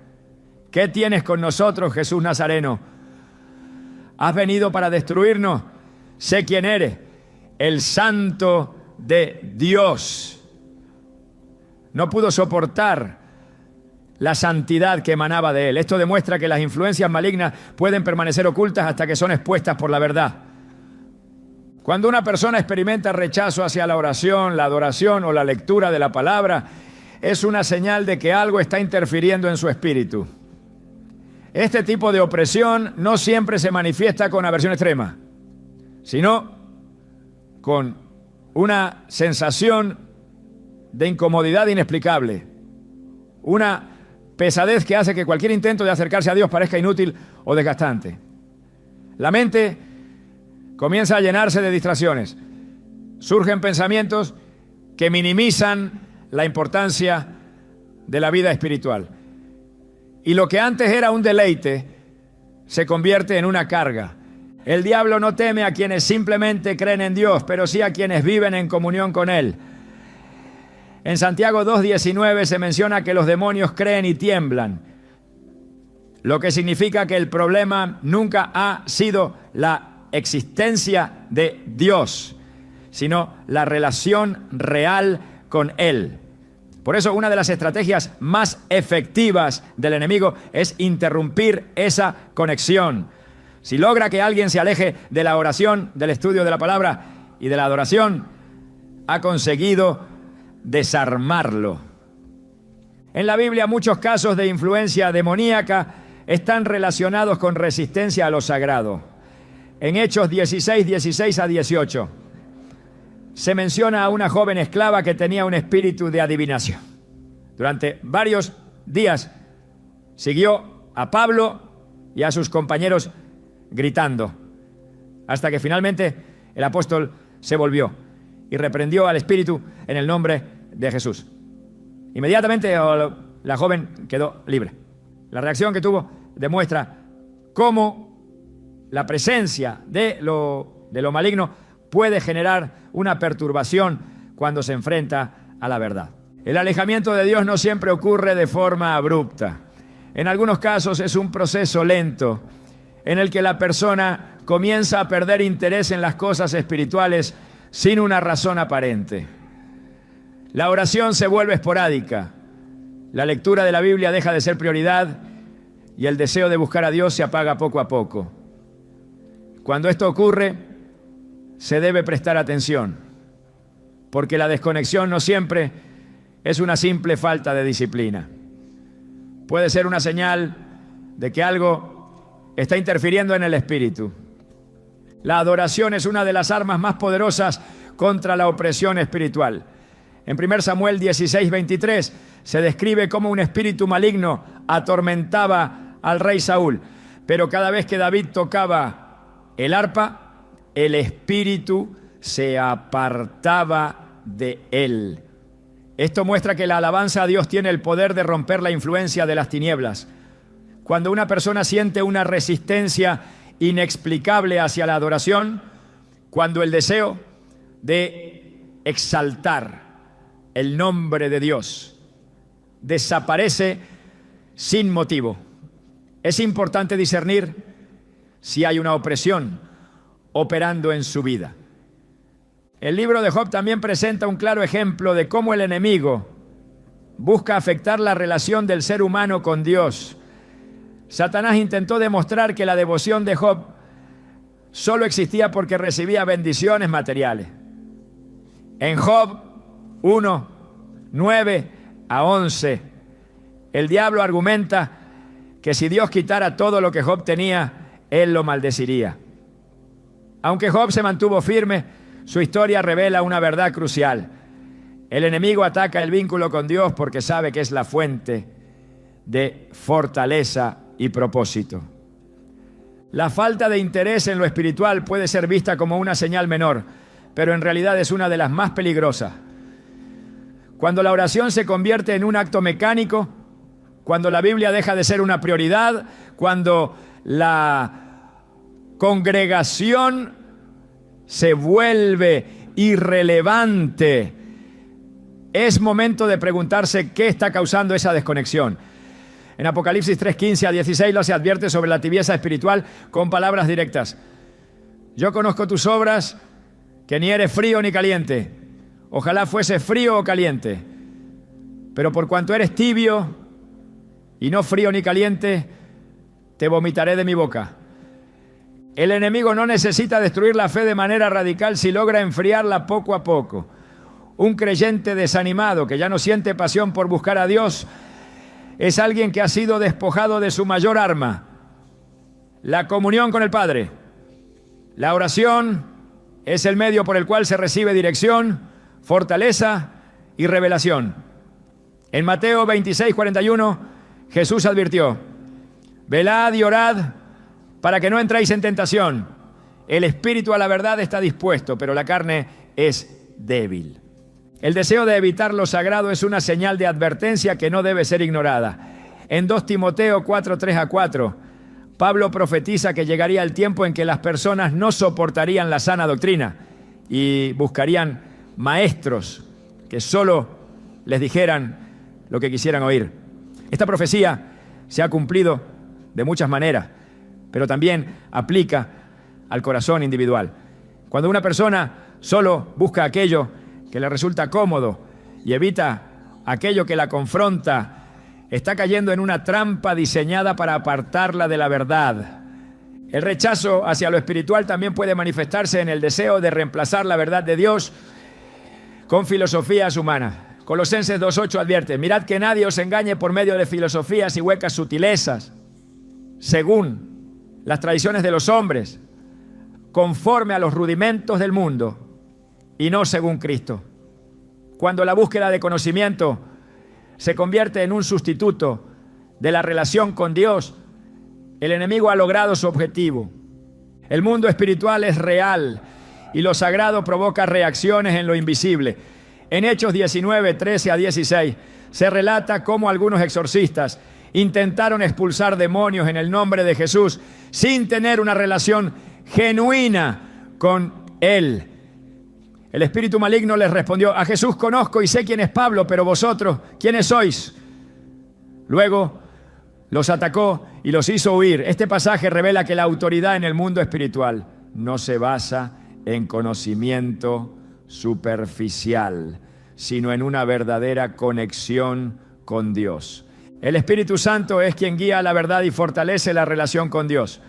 ¿qué tienes con nosotros, Jesús Nazareno? ¿Has venido para destruirnos? Sé quién eres, el Santo de Dios. No pudo soportar la santidad que emanaba de él. Esto demuestra que las influencias malignas pueden permanecer ocultas hasta que son expuestas por la verdad. Cuando una persona experimenta rechazo hacia la oración, la adoración o la lectura de la palabra, es una señal de que algo está interfiriendo en su espíritu. Este tipo de opresión no siempre se manifiesta con aversión extrema, sino con una sensación de incomodidad inexplicable, una pesadez que hace que cualquier intento de acercarse a Dios parezca inútil o desgastante. La mente comienza a llenarse de distracciones. Surgen pensamientos que minimizan la importancia de la vida espiritual. Y lo que antes era un deleite se convierte en una carga. El diablo no teme a quienes simplemente creen en Dios, pero sí a quienes viven en comunión con Él. En Santiago 2:19 se menciona que los demonios creen y tiemblan, lo que significa que el problema nunca ha sido la existencia de Dios, sino la relación real con Él. Por eso una de las estrategias más efectivas del enemigo es interrumpir esa conexión. Si logra que alguien se aleje de la oración, del estudio de la palabra y de la adoración, ha conseguido desarmarlo. En la Biblia muchos casos de influencia demoníaca están relacionados con resistencia a lo sagrado. En Hechos 16, 16 a 18 se menciona a una joven esclava que tenía un espíritu de adivinación. Durante varios días siguió a Pablo y a sus compañeros gritando, hasta que finalmente el apóstol se volvió y reprendió al espíritu en el nombre de Jesús. Inmediatamente la joven quedó libre. La reacción que tuvo demuestra cómo la presencia de lo maligno puede generar una perturbación cuando se enfrenta a la verdad. El alejamiento de Dios no siempre ocurre de forma abrupta. En algunos casos es un proceso lento en el que la persona comienza a perder interés en las cosas espirituales sin una razón aparente. La oración se vuelve esporádica, la lectura de la Biblia deja de ser prioridad y el deseo de buscar a Dios se apaga poco a poco. Cuando esto ocurre, se debe prestar atención, porque la desconexión no siempre es una simple falta de disciplina. Puede ser una señal de que algo está interfiriendo en el espíritu. La adoración es una de las armas más poderosas contra la opresión espiritual. En 1 Samuel 16:23 se describe cómo un espíritu maligno atormentaba al rey Saúl. Pero cada vez que David tocaba el arpa, el espíritu se apartaba de él. Esto muestra que la alabanza a Dios tiene el poder de romper la influencia de las tinieblas. Cuando una persona siente una resistencia inexplicable hacia la adoración, cuando el deseo de exaltar el nombre de Dios desaparece sin motivo, es importante discernir si hay una opresión operando en su vida. El libro de Job también presenta un claro ejemplo de cómo el enemigo busca afectar la relación del ser humano con Dios. Satanás intentó demostrar que la devoción de Job solo existía porque recibía bendiciones materiales. En Job 1, 9 a 11, el diablo argumenta que si Dios quitara todo lo que Job tenía, él lo maldeciría. Aunque Job se mantuvo firme, su historia revela una verdad crucial. El enemigo ataca el vínculo con Dios porque sabe que es la fuente de fortaleza y propósito. La falta de interés en lo espiritual puede ser vista como una señal menor, pero en realidad es una de las más peligrosas. Cuando la oración se convierte en un acto mecánico, cuando la Biblia deja de ser una prioridad, cuando la congregación se vuelve irrelevante, es momento de preguntarse qué está causando esa desconexión. En Apocalipsis 3:15 a 16 se advierte sobre la tibieza espiritual con palabras directas. Yo conozco tus obras, que ni eres frío ni caliente. Ojalá fuese frío o caliente. Pero por cuanto eres tibio y no frío ni caliente, te vomitaré de mi boca. El enemigo no necesita destruir la fe de manera radical si logra enfriarla poco a poco. Un creyente desanimado que ya no siente pasión por buscar a Dios es alguien que ha sido despojado de su mayor arma, la comunión con el Padre. La oración es el medio por el cual se recibe dirección, fortaleza y revelación. En Mateo 26:41, Jesús advirtió: velad y orad para que no entréis en tentación. El espíritu a la verdad está dispuesto, pero la carne es débil. El deseo de evitar lo sagrado es una señal de advertencia que no debe ser ignorada. En 2 Timoteo 4:3 a 4, Pablo profetiza que llegaría el tiempo en que las personas no soportarían la sana doctrina y buscarían maestros que solo les dijeran lo que quisieran oír. Esta profecía se ha cumplido de muchas maneras, pero también aplica al corazón individual. Cuando una persona solo busca aquello que le resulta cómodo y evita aquello que la confronta, está cayendo en una trampa diseñada para apartarla de la verdad. El rechazo hacia lo espiritual también puede manifestarse en el deseo de reemplazar la verdad de Dios con filosofías humanas. Colosenses 2:8 advierte: mirad que nadie os engañe por medio de filosofías y huecas sutilezas, según las tradiciones de los hombres, conforme a los rudimentos del mundo y no según Cristo. Cuando la búsqueda de conocimiento se convierte en un sustituto de la relación con Dios, el enemigo ha logrado su objetivo. El mundo espiritual es real y lo sagrado provoca reacciones en lo invisible. En Hechos 19:13 a 16 se relata cómo algunos exorcistas intentaron expulsar demonios en el nombre de Jesús sin tener una relación genuina con Él. El espíritu maligno les respondió: a Jesús conozco y sé quién es Pablo, pero vosotros, ¿quiénes sois? Luego los atacó y los hizo huir. Este pasaje revela que la autoridad en el mundo espiritual no se basa en conocimiento superficial, sino en una verdadera conexión con Dios. El Espíritu Santo es quien guía la verdad y fortalece la relación con Dios.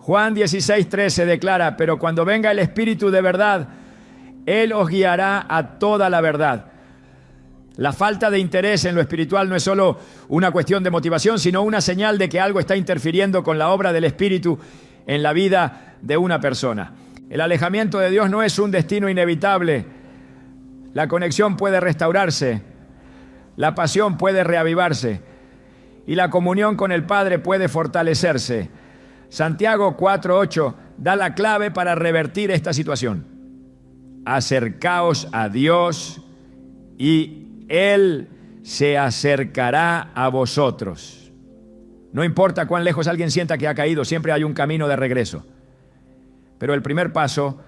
Juan 16:13 declara: pero cuando venga el Espíritu de verdad, Él os guiará a toda la verdad. La falta de interés en lo espiritual no es solo una cuestión de motivación, sino una señal de que algo está interfiriendo con la obra del Espíritu en la vida de una persona. El alejamiento de Dios no es un destino inevitable. La conexión puede restaurarse, la pasión puede reavivarse y la comunión con el Padre puede fortalecerse. Santiago 4:8 da la clave para revertir esta situación. Acercaos a Dios y Él se acercará a vosotros. No importa cuán lejos alguien sienta que ha caído, siempre hay un camino de regreso. Pero el primer paso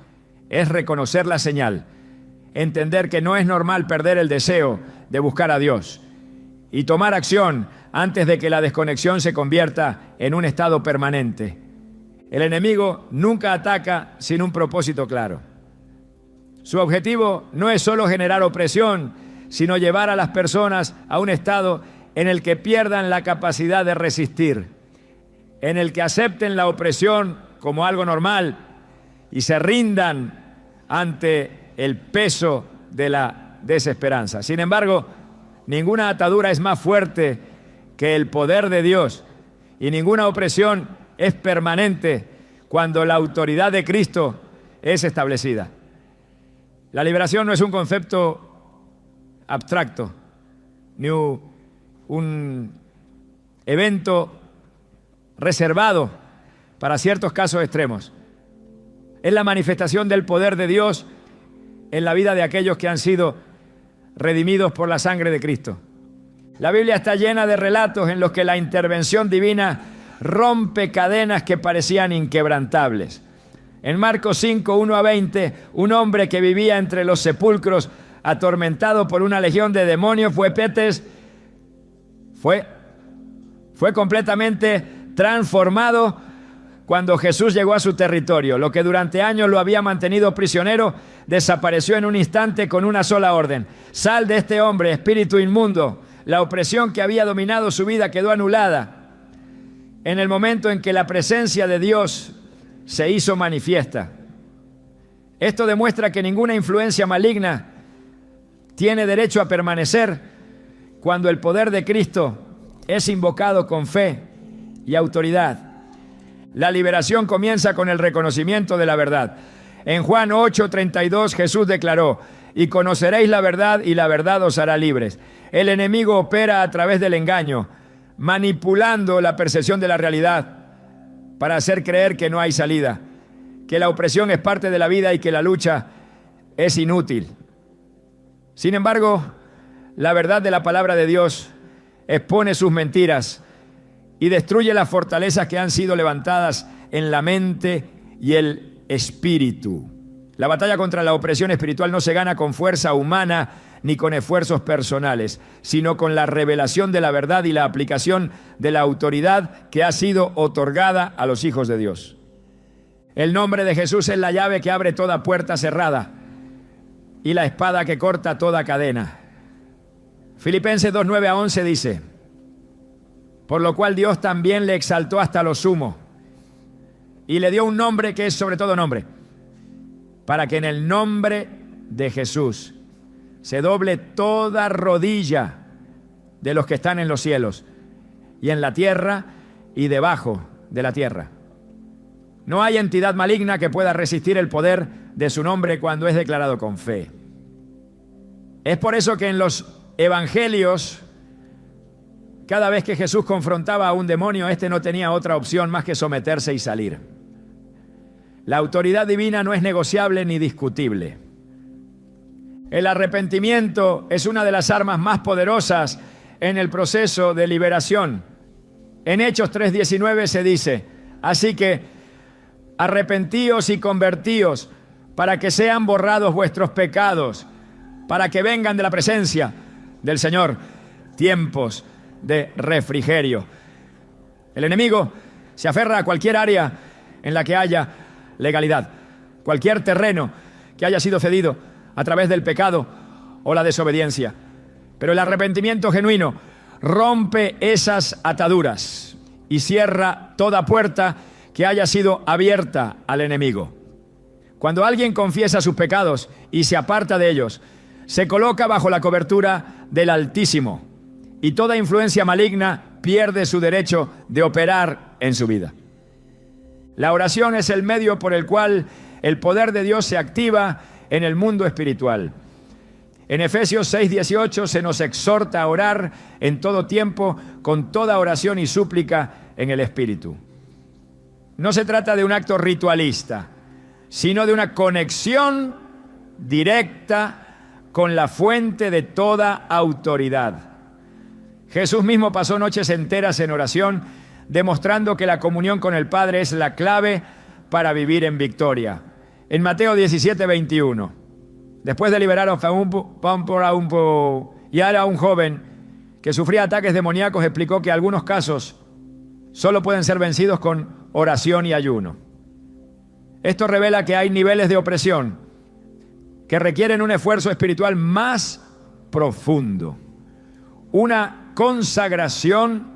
es reconocer la señal, entender que no es normal perder el deseo de buscar a Dios y tomar acción antes de que la desconexión se convierta en un estado permanente. El enemigo nunca ataca sin un propósito claro. Su objetivo no es solo generar opresión, sino llevar a las personas a un estado en el que pierdan la capacidad de resistir, en el que acepten la opresión como algo normal y se rindan ante el peso de la desesperanza. Sin embargo, ninguna atadura es más fuerte que el poder de Dios y ninguna opresión es permanente cuando la autoridad de Cristo es establecida. La liberación no es un concepto abstracto, ni un evento reservado para ciertos casos extremos. Es la manifestación del poder de Dios en la vida de aquellos que han sido redimidos por la sangre de Cristo. La Biblia está llena de relatos en los que la intervención divina rompe cadenas que parecían inquebrantables. En Marcos 5:1-20, un hombre que vivía entre los sepulcros, atormentado por una legión de demonios, fue completamente transformado cuando Jesús llegó a su territorio. Lo que durante años lo había mantenido prisionero, desapareció en un instante con una sola orden: sal de este hombre, espíritu inmundo. La opresión que había dominado su vida quedó anulada en el momento en que la presencia de Dios se hizo manifiesta. Esto demuestra que ninguna influencia maligna tiene derecho a permanecer cuando el poder de Cristo es invocado con fe y autoridad. La liberación comienza con el reconocimiento de la verdad. En Juan 8:32 Jesús declaró: y conoceréis la verdad y la verdad os hará libres. El enemigo opera a través del engaño, manipulando la percepción de la realidad para hacer creer que no hay salida, que la opresión es parte de la vida y que la lucha es inútil. Sin embargo, la verdad de la palabra de Dios expone sus mentiras y destruye las fortalezas que han sido levantadas en la mente y el espíritu. La batalla contra la opresión espiritual no se gana con fuerza humana ni con esfuerzos personales, sino con la revelación de la verdad y la aplicación de la autoridad que ha sido otorgada a los hijos de Dios. El nombre de Jesús es la llave que abre toda puerta cerrada y la espada que corta toda cadena. Filipenses 2:9-11 dice: por lo cual Dios también le exaltó hasta lo sumo y le dio un nombre que es sobre todo nombre, para que en el nombre de Jesús se doble toda rodilla de los que están en los cielos y en la tierra y debajo de la tierra. No hay entidad maligna que pueda resistir el poder de su nombre cuando es declarado con fe. Es por eso que en los evangelios, cada vez que Jesús confrontaba a un demonio, este no tenía otra opción más que someterse y salir. La autoridad divina no es negociable ni discutible. El arrepentimiento es una de las armas más poderosas en el proceso de liberación. En Hechos 3:19 se dice: así que arrepentíos y convertíos para que sean borrados vuestros pecados, para que vengan de la presencia del Señor tiempos de refrigerio. El enemigo se aferra a cualquier área en la que haya legalidad, cualquier terreno que haya sido cedido a través del pecado o la desobediencia. Pero el arrepentimiento genuino rompe esas ataduras y cierra toda puerta que haya sido abierta al enemigo. Cuando alguien confiesa sus pecados y se aparta de ellos, se coloca bajo la cobertura del Altísimo y toda influencia maligna pierde su derecho de operar en su vida. La oración es el medio por el cual el poder de Dios se activa en el mundo espiritual. En Efesios 6:18 se nos exhorta a orar en todo tiempo con toda oración y súplica en el Espíritu. No se trata de un acto ritualista, sino de una conexión directa con la fuente de toda autoridad. Jesús mismo pasó noches enteras en oración, demostrando que la comunión con el Padre es la clave para vivir en victoria. En Mateo 17:21, después de liberar a un joven que sufría ataques demoníacos, explicó que algunos casos solo pueden ser vencidos con oración y ayuno. Esto revela que hay niveles de opresión que requieren un esfuerzo espiritual más profundo, una consagración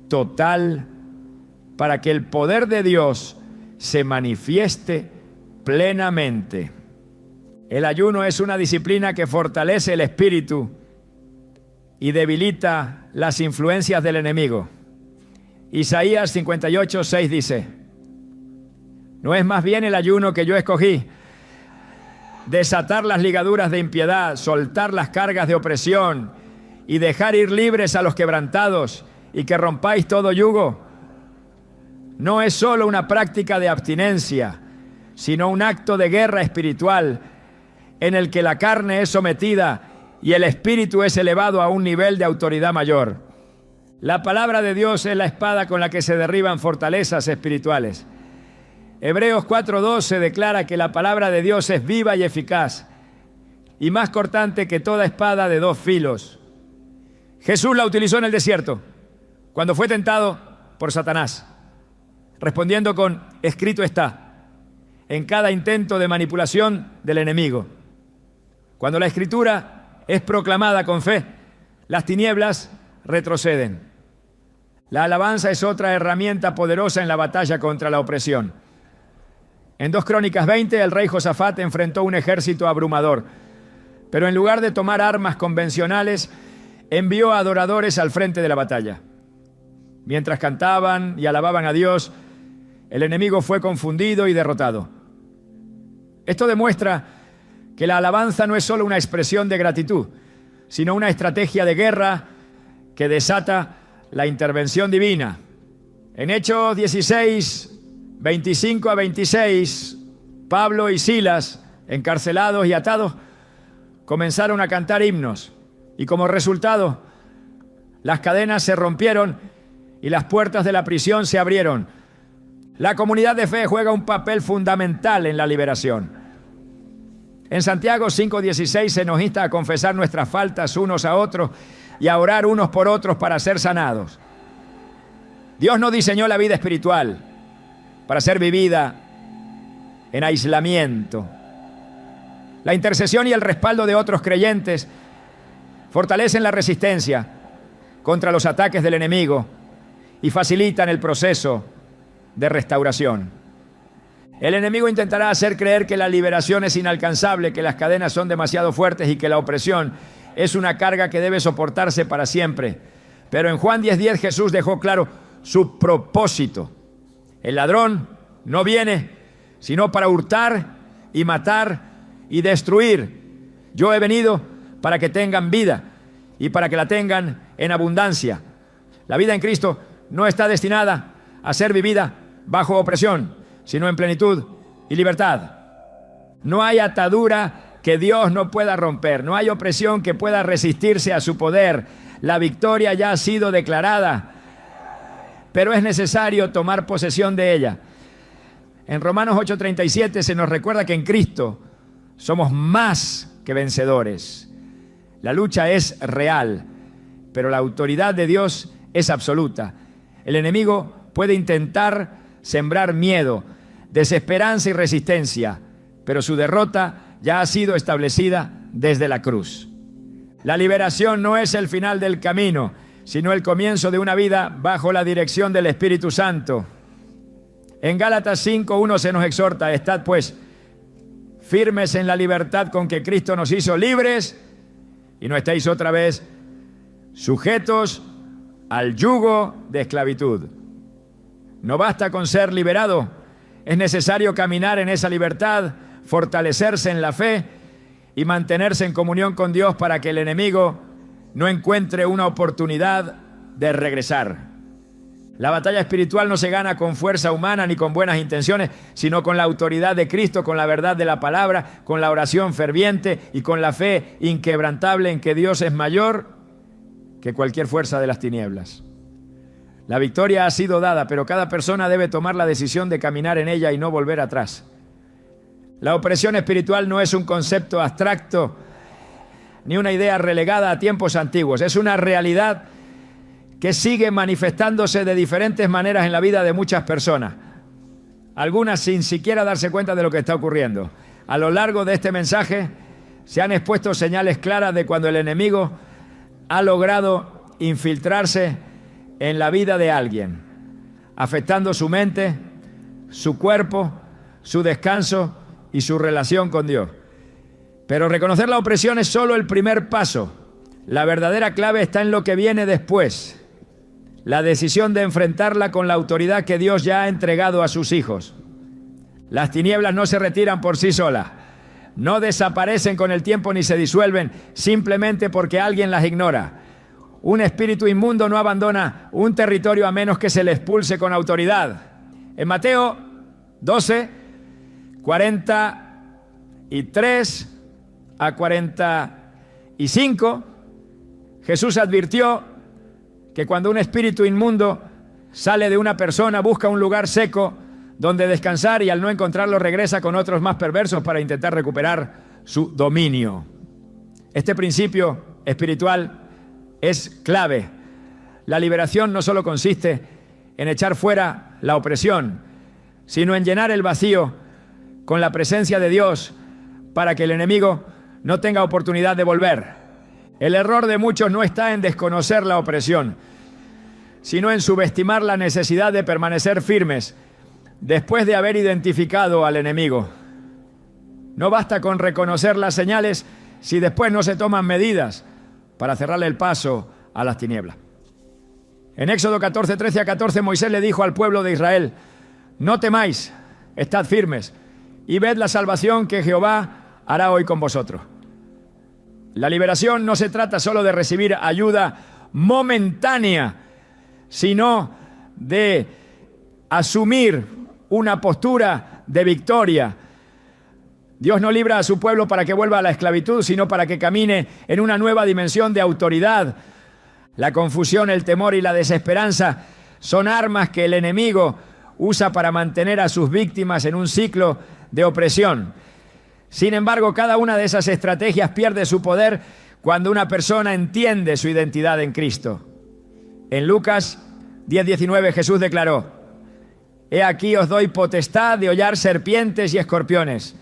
total para que el poder de Dios se manifieste plenamente. El ayuno es una disciplina que fortalece el espíritu y debilita las influencias del enemigo. Isaías 58:6 dice: ¿no es más bien el ayuno que yo escogí? Desatar las ligaduras de impiedad, soltar las cargas de opresión y dejar ir libres a los quebrantados, y que rompáis todo yugo. No es solo una práctica de abstinencia, sino un acto de guerra espiritual en el que la carne es sometida y el espíritu es elevado a un nivel de autoridad mayor. La palabra de Dios es la espada con la que se derriban fortalezas espirituales. Hebreos 4:12 declara que la palabra de Dios es viva y eficaz y más cortante que toda espada de dos filos. Jesús la utilizó en el desierto cuando fue tentado por Satanás, respondiendo con: escrito está, en cada intento de manipulación del enemigo. Cuando la escritura es proclamada con fe, las tinieblas retroceden. La alabanza es otra herramienta poderosa en la batalla contra la opresión. En 2 Crónicas 20, el rey Josafat enfrentó un ejército abrumador, pero en lugar de tomar armas convencionales, envió a adoradores al frente de la batalla. Mientras cantaban y alababan a Dios, el enemigo fue confundido y derrotado. Esto demuestra que la alabanza no es solo una expresión de gratitud, sino una estrategia de guerra que desata la intervención divina. En Hechos 16, 25 a 26, Pablo y Silas, encarcelados y atados, comenzaron a cantar himnos, y como resultado, las cadenas se rompieron y las puertas de la prisión se abrieron. La comunidad de fe juega un papel fundamental en la liberación. En Santiago 5:16 se nos insta a confesar nuestras faltas unos a otros y a orar unos por otros para ser sanados. Dios no diseñó la vida espiritual para ser vivida en aislamiento. La intercesión y el respaldo de otros creyentes fortalecen la resistencia contra los ataques del enemigo y facilitan el proceso de restauración. El enemigo intentará hacer creer que la liberación es inalcanzable, que las cadenas son demasiado fuertes y que la opresión es una carga que debe soportarse para siempre. Pero en Juan 10:10 Jesús dejó claro su propósito. El ladrón no viene sino para hurtar y matar y destruir. Yo he venido para que tengan vida y para que la tengan en abundancia. La vida en Cristo no está destinada a ser vivida bajo opresión, sino en plenitud y libertad. No hay atadura que Dios no pueda romper, no hay opresión que pueda resistirse a su poder. La victoria ya ha sido declarada, pero es necesario tomar posesión de ella. En Romanos 8:37 se nos recuerda que en Cristo somos más que vencedores. La lucha es real, pero la autoridad de Dios es absoluta. El enemigo puede intentar sembrar miedo, desesperanza y resistencia, pero su derrota ya ha sido establecida desde la cruz. La liberación no es el final del camino, sino el comienzo de una vida bajo la dirección del Espíritu Santo. En Gálatas 5:1 se nos exhorta: estad pues firmes en la libertad con que Cristo nos hizo libres, y no estéis otra vez sujetos al yugo de esclavitud. No basta con ser liberado, es necesario caminar en esa libertad, fortalecerse en la fe y mantenerse en comunión con Dios para que el enemigo no encuentre una oportunidad de regresar. La batalla espiritual no se gana con fuerza humana ni con buenas intenciones, sino con la autoridad de Cristo, con la verdad de la palabra, con la oración ferviente y con la fe inquebrantable en que Dios es mayor que cualquier fuerza de las tinieblas. La victoria ha sido dada, pero cada persona debe tomar la decisión de caminar en ella y no volver atrás. La opresión espiritual no es un concepto abstracto ni una idea relegada a tiempos antiguos. Es una realidad que sigue manifestándose de diferentes maneras en la vida de muchas personas, algunas sin siquiera darse cuenta de lo que está ocurriendo. A lo largo de este mensaje se han expuesto señales claras de cuando el enemigo ha logrado infiltrarse en la vida de alguien, afectando su mente, su cuerpo, su descanso y su relación con Dios. Pero reconocer la opresión es solo el primer paso. La verdadera clave está en lo que viene después: la decisión de enfrentarla con la autoridad que Dios ya ha entregado a sus hijos. Las tinieblas no se retiran por sí solas, no desaparecen con el tiempo ni se disuelven simplemente porque alguien las ignora. Un espíritu inmundo no abandona un territorio a menos que se le expulse con autoridad. En Mateo 12, 43 a 45, Jesús advirtió que cuando un espíritu inmundo sale de una persona, busca un lugar seco donde descansar y al no encontrarlo regresa con otros más perversos para intentar recuperar su dominio. Este principio espiritual es clave. La liberación no solo consiste en echar fuera la opresión, sino en llenar el vacío con la presencia de Dios para que el enemigo no tenga oportunidad de volver. El error de muchos no está en desconocer la opresión, sino en subestimar la necesidad de permanecer firmes después de haber identificado al enemigo. No basta con reconocer las señales si después no se toman medidas para cerrarle el paso a las tinieblas. En Éxodo 14, 13 a 14, Moisés le dijo al pueblo de Israel: no temáis, estad firmes y ved la salvación que Jehová hará hoy con vosotros. La liberación no se trata solo de recibir ayuda momentánea, sino de asumir una postura de victoria. Dios no libra a su pueblo para que vuelva a la esclavitud, sino para que camine en una nueva dimensión de autoridad. La confusión, el temor y la desesperanza son armas que el enemigo usa para mantener a sus víctimas en un ciclo de opresión. Sin embargo, cada una de esas estrategias pierde su poder cuando una persona entiende su identidad en Cristo. En Lucas 10:19 Jesús declaró: he aquí os doy potestad de hollar serpientes y escorpiones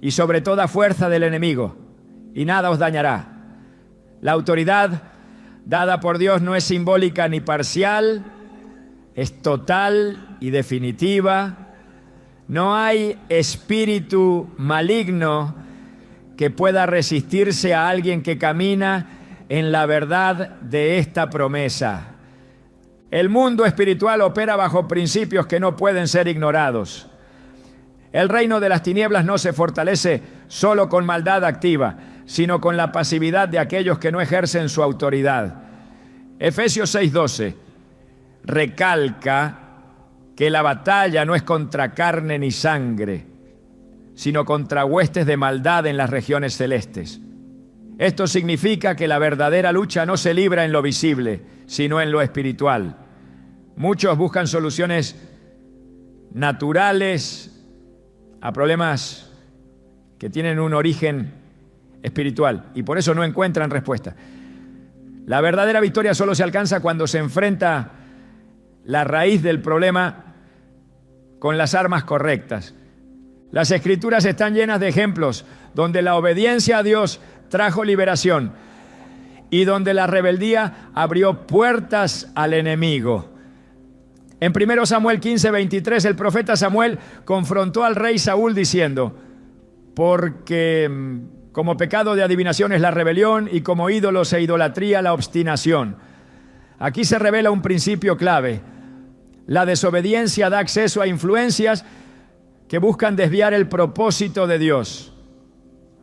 y sobre toda fuerza del enemigo, y nada os dañará. La autoridad dada por Dios no es simbólica ni parcial, es total y definitiva. No hay espíritu maligno que pueda resistirse a alguien que camina en la verdad de esta promesa. El mundo espiritual opera bajo principios que no pueden ser ignorados. El reino de las tinieblas no se fortalece solo con maldad activa, sino con la pasividad de aquellos que no ejercen su autoridad. Efesios 6:12 recalca que la batalla no es contra carne ni sangre, sino contra huestes de maldad en las regiones celestes. Esto significa que la verdadera lucha no se libra en lo visible, sino en lo espiritual. Muchos buscan soluciones naturales a problemas que tienen un origen espiritual y por eso no encuentran respuesta. La verdadera victoria solo se alcanza cuando se enfrenta la raíz del problema con las armas correctas. Las Escrituras están llenas de ejemplos donde la obediencia a Dios trajo liberación y donde la rebeldía abrió puertas al enemigo. En 1 Samuel 15:23, el profeta Samuel confrontó al rey Saúl diciendo: porque como pecado de adivinación es la rebelión y como ídolos e idolatría la obstinación. Aquí se revela un principio clave. La desobediencia da acceso a influencias que buscan desviar el propósito de Dios.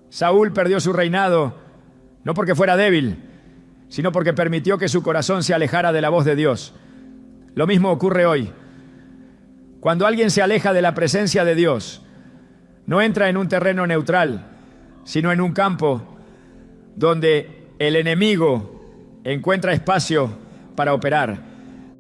Saúl perdió su reinado no porque fuera débil, sino porque permitió que su corazón se alejara de la voz de Dios. Lo mismo ocurre hoy. Cuando alguien se aleja de la presencia de Dios, no entra en un terreno neutral, sino en un campo donde el enemigo encuentra espacio para operar.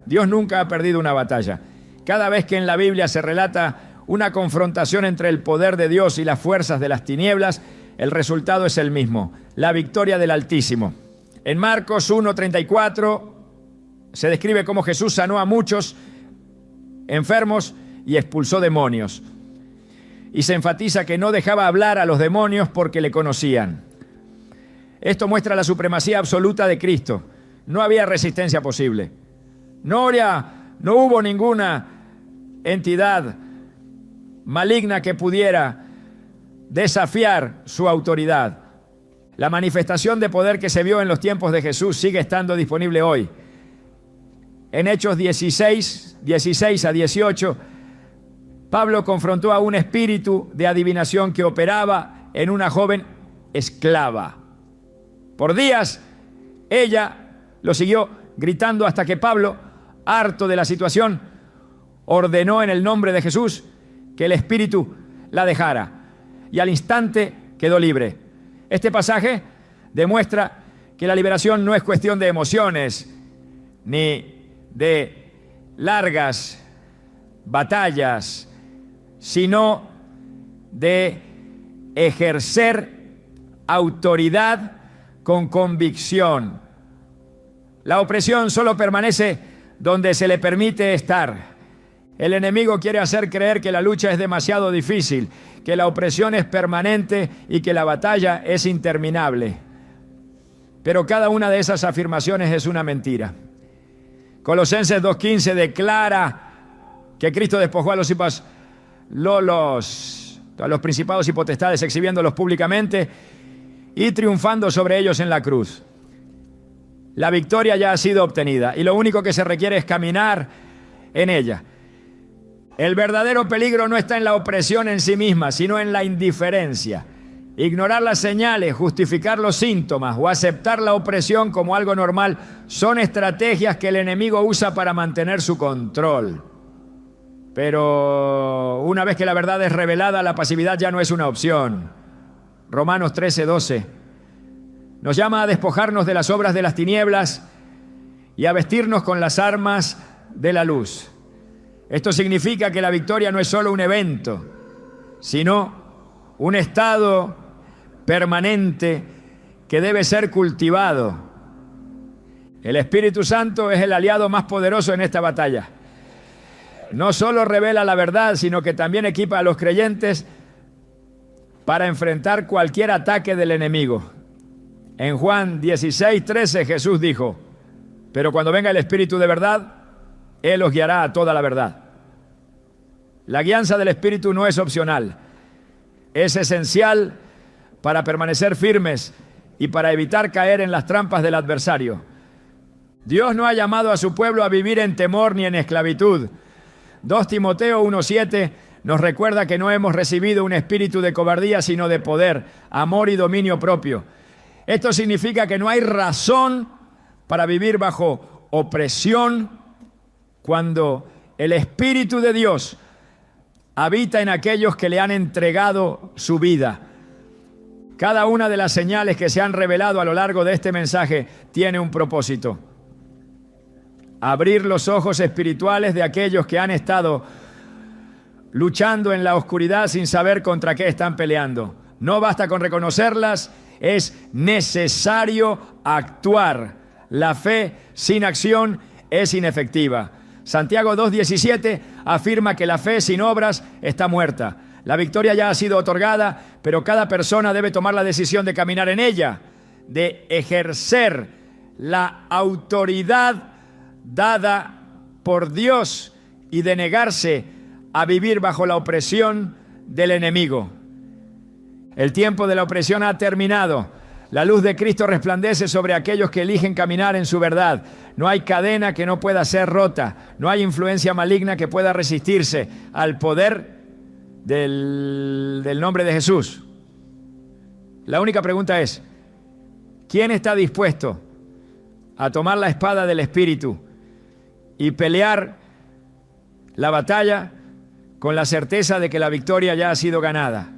Dios nunca ha perdido una batalla. Cada vez que en la Biblia se relata una confrontación entre el poder de Dios y las fuerzas de las tinieblas, el resultado es el mismo: la victoria del Altísimo. En Marcos 1:34 se describe cómo Jesús sanó a muchos enfermos y expulsó demonios. Y se enfatiza que no dejaba hablar a los demonios porque le conocían. Esto muestra la supremacía absoluta de Cristo. No había resistencia posible. No hubo ninguna entidad maligna que pudiera desafiar su autoridad. La manifestación de poder que se vio en los tiempos de Jesús sigue estando disponible hoy. En Hechos 16 a 18, Pablo confrontó a un espíritu de adivinación que operaba en una joven esclava. Por días, ella lo siguió gritando hasta que Pablo, harto de la situación, ordenó en el nombre de Jesús que el espíritu la dejara. Y al instante quedó libre. Este pasaje demuestra que la liberación no es cuestión de emociones, ni de largas batallas, sino de ejercer autoridad con convicción. La opresión solo permanece donde se le permite estar. El enemigo quiere hacer creer que la lucha es demasiado difícil, que la opresión es permanente y que la batalla es interminable. Pero cada una de esas afirmaciones es una mentira. Colosenses 2:15 declara que Cristo despojó a los principados y potestades, exhibiéndolos públicamente y triunfando sobre ellos en la cruz. La victoria ya ha sido obtenida y lo único que se requiere es caminar en ella. El verdadero peligro no está en la opresión en sí misma, sino en la indiferencia. Ignorar las señales, justificar los síntomas o aceptar la opresión como algo normal son estrategias que el enemigo usa para mantener su control. Pero una vez que la verdad es revelada, la pasividad ya no es una opción. Romanos 13:12 nos llama a despojarnos de las obras de las tinieblas y a vestirnos con las armas de la luz. Esto significa que la victoria no es solo un evento, sino un estado permanente que debe ser cultivado. El Espíritu Santo es el aliado más poderoso en esta batalla. No solo revela la verdad, sino que también equipa a los creyentes para enfrentar cualquier ataque del enemigo. En Juan 16:13 Jesús dijo: pero cuando venga el Espíritu de verdad, Él os guiará a toda la verdad. La guianza del Espíritu no es opcional, es esencial para permanecer firmes y para evitar caer en las trampas del adversario. Dios no ha llamado a su pueblo a vivir en temor ni en esclavitud. 2 Timoteo 1:7 nos recuerda que no hemos recibido un espíritu de cobardía, sino de poder, amor y dominio propio. Esto significa que no hay razón para vivir bajo opresión cuando el Espíritu de Dios habita en aquellos que le han entregado su vida. Cada una de las señales que se han revelado a lo largo de este mensaje tiene un propósito: abrir los ojos espirituales de aquellos que han estado luchando en la oscuridad sin saber contra qué están peleando. No basta con reconocerlas, es necesario actuar. La fe sin acción es inefectiva. Santiago 2:17 afirma que la fe sin obras está muerta. La victoria ya ha sido otorgada, pero cada persona debe tomar la decisión de caminar en ella, de ejercer la autoridad dada por Dios y de negarse a vivir bajo la opresión del enemigo. El tiempo de la opresión ha terminado. La luz de Cristo resplandece sobre aquellos que eligen caminar en su verdad. No hay cadena que no pueda ser rota. No hay influencia maligna que pueda resistirse al poder del nombre de Jesús. La única pregunta es, ¿quién está dispuesto a tomar la espada del Espíritu y pelear la batalla con la certeza de que la victoria ya ha sido ganada?